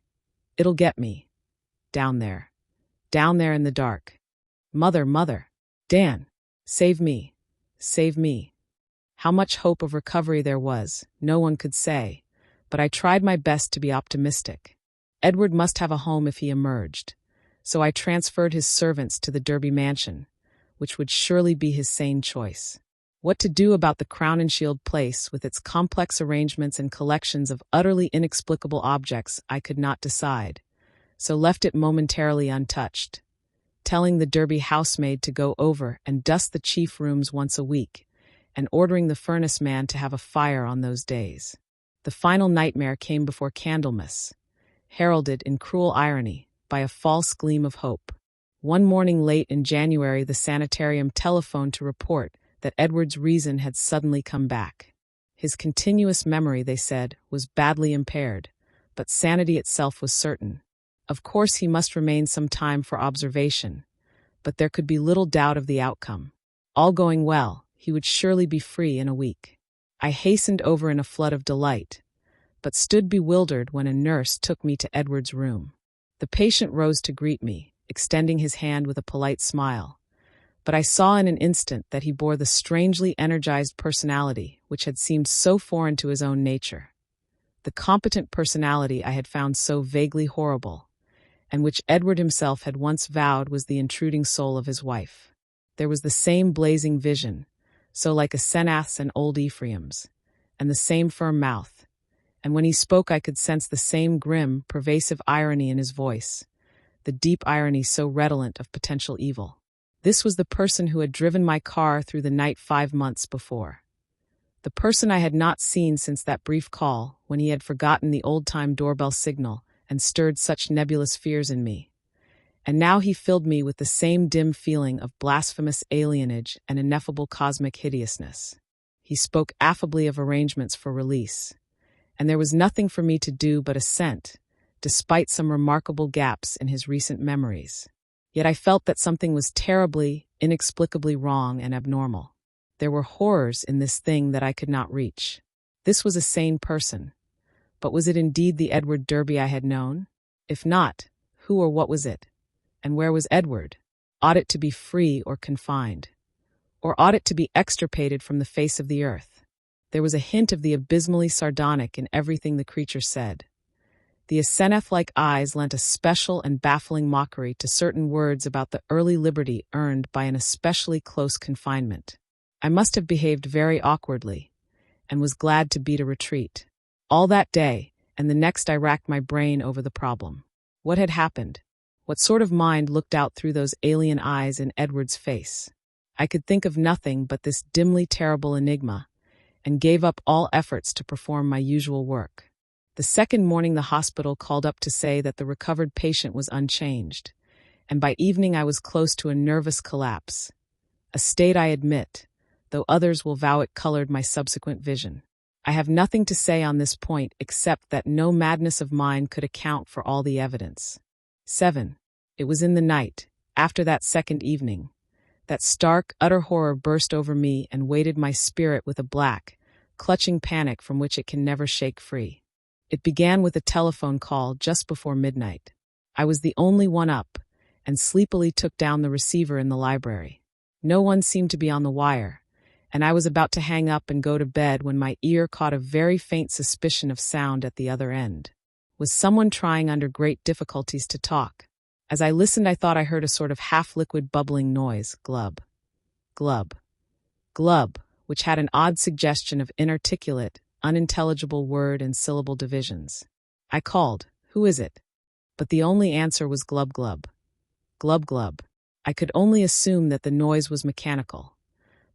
down there in the dark. Mother, Dan, save me. How much hope of recovery there was, no one could say, but I tried my best to be optimistic. Edward must have a home if he emerged, so I transferred his servants to the Derby mansion, which would surely be his sane choice. What to do about the Crown and Shield place with its complex arrangements and collections of utterly inexplicable objects I could not decide, so left it momentarily untouched, telling the Derby housemaid to go over and dust the chief rooms once a week, and ordering the furnace man to have a fire on those days. The final nightmare came before Candlemas, heralded in cruel irony by a false gleam of hope. One morning late in January, the sanitarium telephoned to report that Edward's reason had suddenly come back. His continuous memory, they said, was badly impaired, but sanity itself was certain. Of course, he must remain some time for observation, but there could be little doubt of the outcome. All going well, he would surely be free in a week. I hastened over in a flood of delight, but stood bewildered when a nurse took me to Edward's room. The patient rose to greet me, extending his hand with a polite smile, but I saw in an instant that he bore the strangely energized personality which had seemed so foreign to his own nature. The competent personality I had found so vaguely horrible, and which Edward himself had once vowed was the intruding soul of his wife. There was the same blazing vision, so like a Senath's and old Ephraim's, and the same firm mouth, and when he spoke I could sense the same grim, pervasive irony in his voice, the deep irony so redolent of potential evil. This was the person who had driven my car through the night 5 months before. The person I had not seen since that brief call, when he had forgotten the old-time doorbell signal and stirred such nebulous fears in me. And now he filled me with the same dim feeling of blasphemous alienage and ineffable cosmic hideousness. He spoke affably of arrangements for release, and there was nothing for me to do but assent, despite some remarkable gaps in his recent memories. Yet I felt that something was terribly, inexplicably wrong and abnormal. There were horrors in this thing that I could not reach. This was a sane person. But was it indeed the Edward Derby I had known? If not, who or what was it? And where was Edward? Ought it to be free or confined? Or ought it to be extirpated from the face of the earth? There was a hint of the abysmally sardonic in everything the creature said. The Asenath-like eyes lent a special and baffling mockery to certain words about the early liberty earned by an especially close confinement. I must have behaved very awkwardly, and was glad to beat a retreat. All that day, and the next I racked my brain over the problem. What had happened? What sort of mind looked out through those alien eyes in Edward's face? I could think of nothing but this dimly terrible enigma, and gave up all efforts to perform my usual work. The second morning the hospital called up to say that the recovered patient was unchanged, and by evening I was close to a nervous collapse. A state, I admit, though others will vow it colored my subsequent vision. I have nothing to say on this point except that no madness of mine could account for all the evidence. 7. It was in the night, after that second evening, that stark, utter horror burst over me and weighted my spirit with a black, clutching panic from which it can never shake free. It began with a telephone call just before midnight. I was the only one up, and sleepily took down the receiver in the library. No one seemed to be on the wire, and I was about to hang up and go to bed when my ear caught a very faint suspicion of sound at the other end. Was someone trying under great difficulties to talk? As I listened, I thought I heard a sort of half-liquid bubbling noise, glub, glub, glub, which had an odd suggestion of inarticulate, unintelligible word and syllable divisions. I called, "Who is it?" But the only answer was glub glub. Glub glub. I could only assume that the noise was mechanical,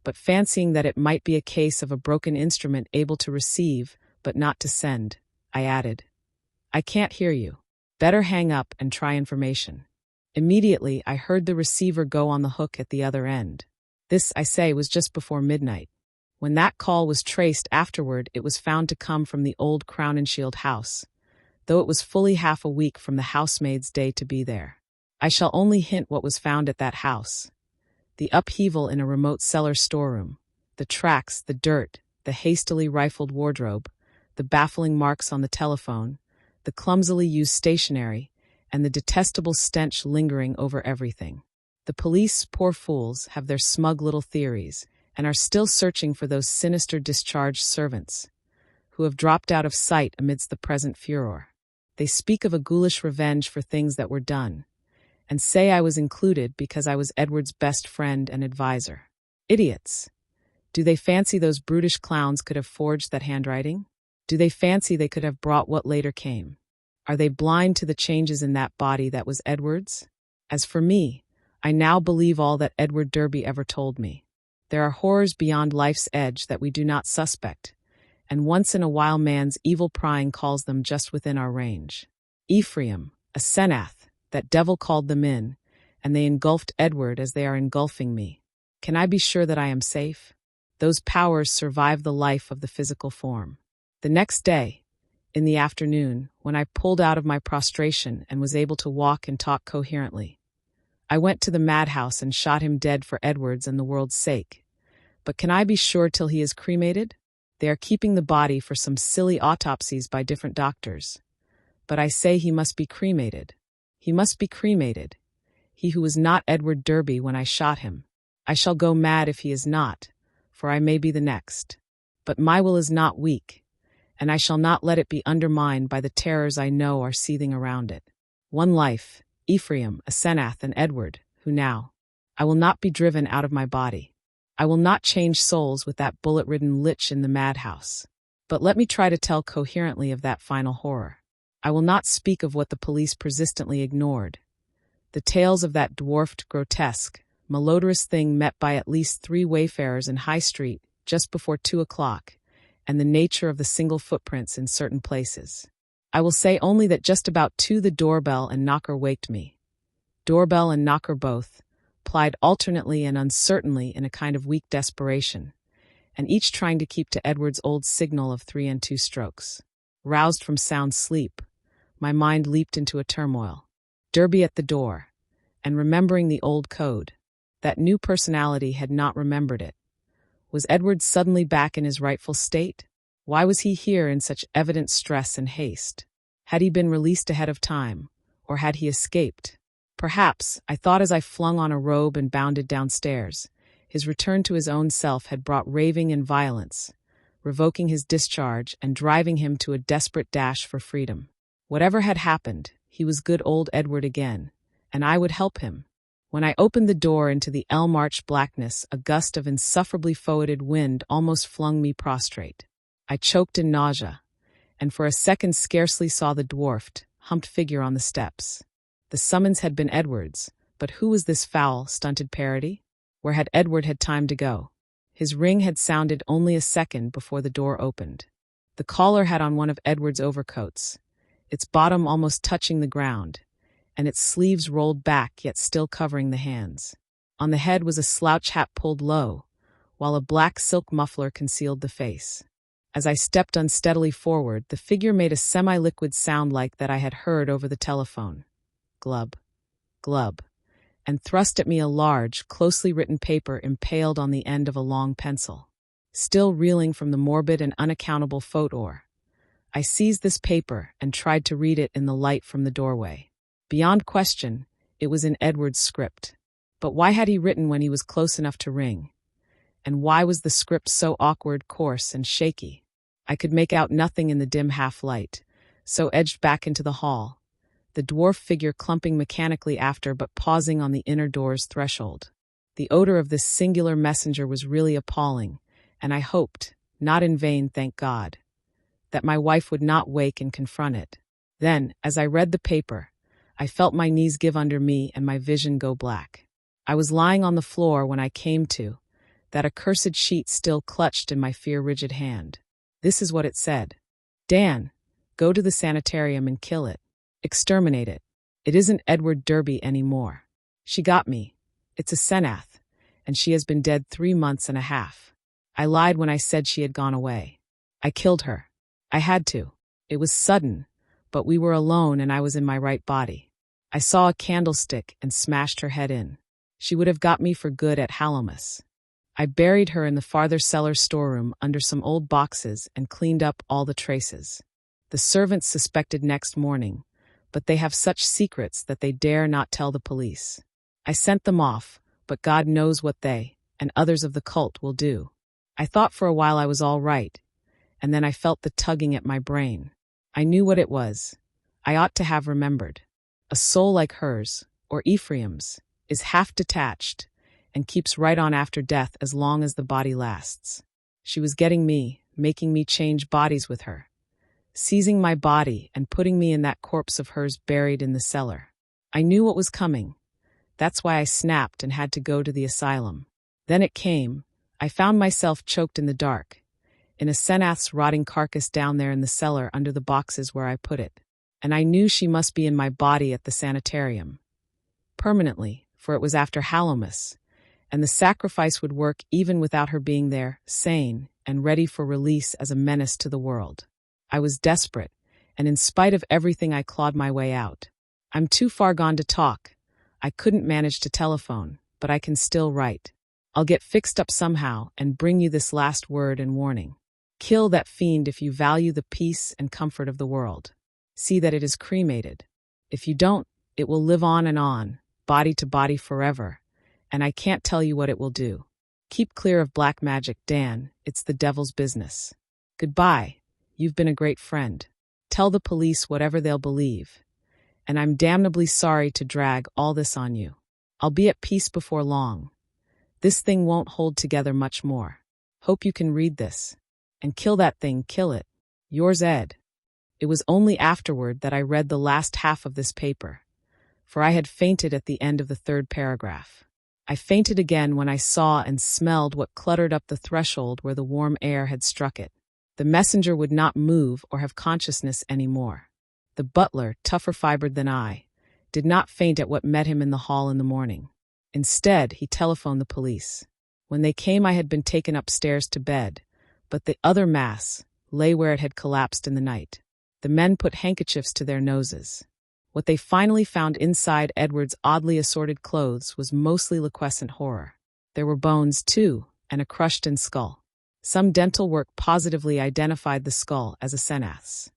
but fancying that it might be a case of a broken instrument able to receive, but not to send, I added, "I can't hear you. Better hang up and try information." Immediately, I heard the receiver go on the hook at the other end. This, I say, was just before midnight. When that call was traced afterward, it was found to come from the old Crowninshield house, though it was fully half a week from the housemaid's day to be there. I shall only hint what was found at that house. The upheaval in a remote cellar storeroom, the tracks, the dirt, the hastily rifled wardrobe, the baffling marks on the telephone, the clumsily used stationery, and the detestable stench lingering over everything. The police, poor fools, have their smug little theories, and are still searching for those sinister discharged servants, who have dropped out of sight amidst the present furor. They speak of a ghoulish revenge for things that were done, and say I was included because I was Edward's best friend and advisor. Idiots! Do they fancy those brutish clowns could have forged that handwriting? Do they fancy they could have brought what later came? Are they blind to the changes in that body that was Edward's? As for me, I now believe all that Edward Derby ever told me. There are horrors beyond life's edge that we do not suspect, and once in a while man's evil prying calls them just within our range. Ephraim, a Senath, That devil called them in, and they engulfed Edward as they are engulfing me. Can I be sure that I am safe? Those powers survive the life of the physical form. The next day, in the afternoon, when I pulled out of my prostration and was able to walk and talk coherently, I went to the madhouse and shot him dead for Edward's and the world's sake. But can I be sure till he is cremated? They are keeping the body for some silly autopsies by different doctors. But I say he must be cremated. He must be cremated. He who was not Edward Derby when I shot him. I shall go mad if he is not, for I may be the next. But my will is not weak, and I shall not let it be undermined by the terrors I know are seething around it. One life, Ephraim, Asenath, and Edward, who now. I will not be driven out of my body. I will not change souls with that bullet-ridden lich in the madhouse. But let me try to tell coherently of that final horror. I will not speak of what the police persistently ignored. The tales of that dwarfed, grotesque, malodorous thing met by at least 3 wayfarers in High Street just before 2 o'clock, and the nature of the single footprints in certain places. I will say only that just about 2 the doorbell and knocker waked me. Doorbell and knocker both, plied alternately and uncertainly in a kind of weak desperation, and each trying to keep to Edward's old signal of 3 and 2 strokes. Roused from sound sleep, my mind leaped into a turmoil. Derby at the door, and remembering the old code. That new personality had not remembered it. Was Edward suddenly back in his rightful state? Why was he here in such evident stress and haste? Had he been released ahead of time, or had he escaped? Perhaps, I thought as I flung on a robe and bounded downstairs, his return to his own self had brought raving and violence, revoking his discharge and driving him to a desperate dash for freedom. Whatever had happened, he was good old Edward again, and I would help him. When I opened the door into the elm-arched blackness, a gust of insufferably foetid wind almost flung me prostrate. I choked in nausea, and for a second scarcely saw the dwarfed, humped figure on the steps. The summons had been Edward's, but who was this foul, stunted parody? Where had Edward had time to go? His ring had sounded only a second before the door opened. The collar had on one of Edward's overcoats, its bottom almost touching the ground, and its sleeves rolled back yet still covering the hands. On the head was a slouch hat pulled low, while a black silk muffler concealed the face. As I stepped unsteadily forward, the figure made a semi-liquid sound like that I had heard over the telephone. Glub, glub, and thrust at me a large, closely written paper impaled on the end of a long pencil. Still reeling from the morbid and unaccountable photor, I seized this paper and tried to read it in the light from the doorway. Beyond question, it was in Edward's script. But why had he written when he was close enough to ring? And why was the script so awkward, coarse, and shaky? I could make out nothing in the dim half-light, so edged back into the hall, the dwarf figure clumping mechanically after but pausing on the inner door's threshold. The odor of this singular messenger was really appalling, and I hoped, not in vain, thank God, that my wife would not wake and confront it. Then, as I read the paper, I felt my knees give under me and my vision go black. I was lying on the floor when I came to, that accursed sheet still clutched in my fear-rigid hand. This is what it said. Dan, go to the sanitarium and kill it. Exterminate it. It isn't Edward Derby anymore. She got me. It's Asenath, and she has been dead 3 months and a half. I lied when I said she had gone away. I killed her. I had to. It was sudden, but we were alone and I was in my right body. I saw a candlestick and smashed her head in. She would have got me for good at Hallowmas. I buried her in the farther cellar storeroom under some old boxes and cleaned up all the traces. The servants suspected next morning, but they have such secrets that they dare not tell the police. I sent them off, but God knows what they, and others of the cult, will do. I thought for a while I was all right, and then I felt the tugging at my brain. I knew what it was. I ought to have remembered. A soul like hers, or Ephraim's, is half detached, and keeps right on after death as long as the body lasts. She was getting me, making me change bodies with her, seizing my body and putting me in that corpse of hers buried in the cellar. I knew what was coming. That's why I snapped and had to go to the asylum. Then it came. I found myself choked in the dark, in Asenath's rotting carcass down there in the cellar under the boxes where I put it. and I knew she must be in my body at the sanitarium. Permanently, for it was after Hallowmas, and the sacrifice would work even without her being there, sane, and ready for release as a menace to the world. I was desperate, and in spite of everything I clawed my way out. I'm too far gone to talk. I couldn't manage to telephone, but I can still write. I'll get fixed up somehow and bring you this last word and warning. Kill that fiend if you value the peace and comfort of the world. See that it is cremated. If you don't, it will live on, body to body forever, and I can't tell you what it will do. Keep clear of black magic, Dan. It's the devil's business. Goodbye. You've been a great friend. Tell the police whatever they'll believe. And I'm damnably sorry to drag all this on you. I'll be at peace before long. This thing won't hold together much more. Hope you can read this. And kill that thing, kill it. Yours, Ed. It was only afterward that I read the last half of this paper, for I had fainted at the end of the third paragraph. I fainted again when I saw and smelled what cluttered up the threshold where the warm air had struck it. The messenger would not move or have consciousness any more. The butler, tougher fibered than I, did not faint at what met him in the hall in the morning. Instead, he telephoned the police. When they came, I had been taken upstairs to bed, but the other mass lay where it had collapsed in the night. The men put handkerchiefs to their noses. What they finally found inside Edward's oddly assorted clothes was mostly liquescent horror. There were bones, too, and a crushed-in skull. Some dental work positively identified the skull as a senath's.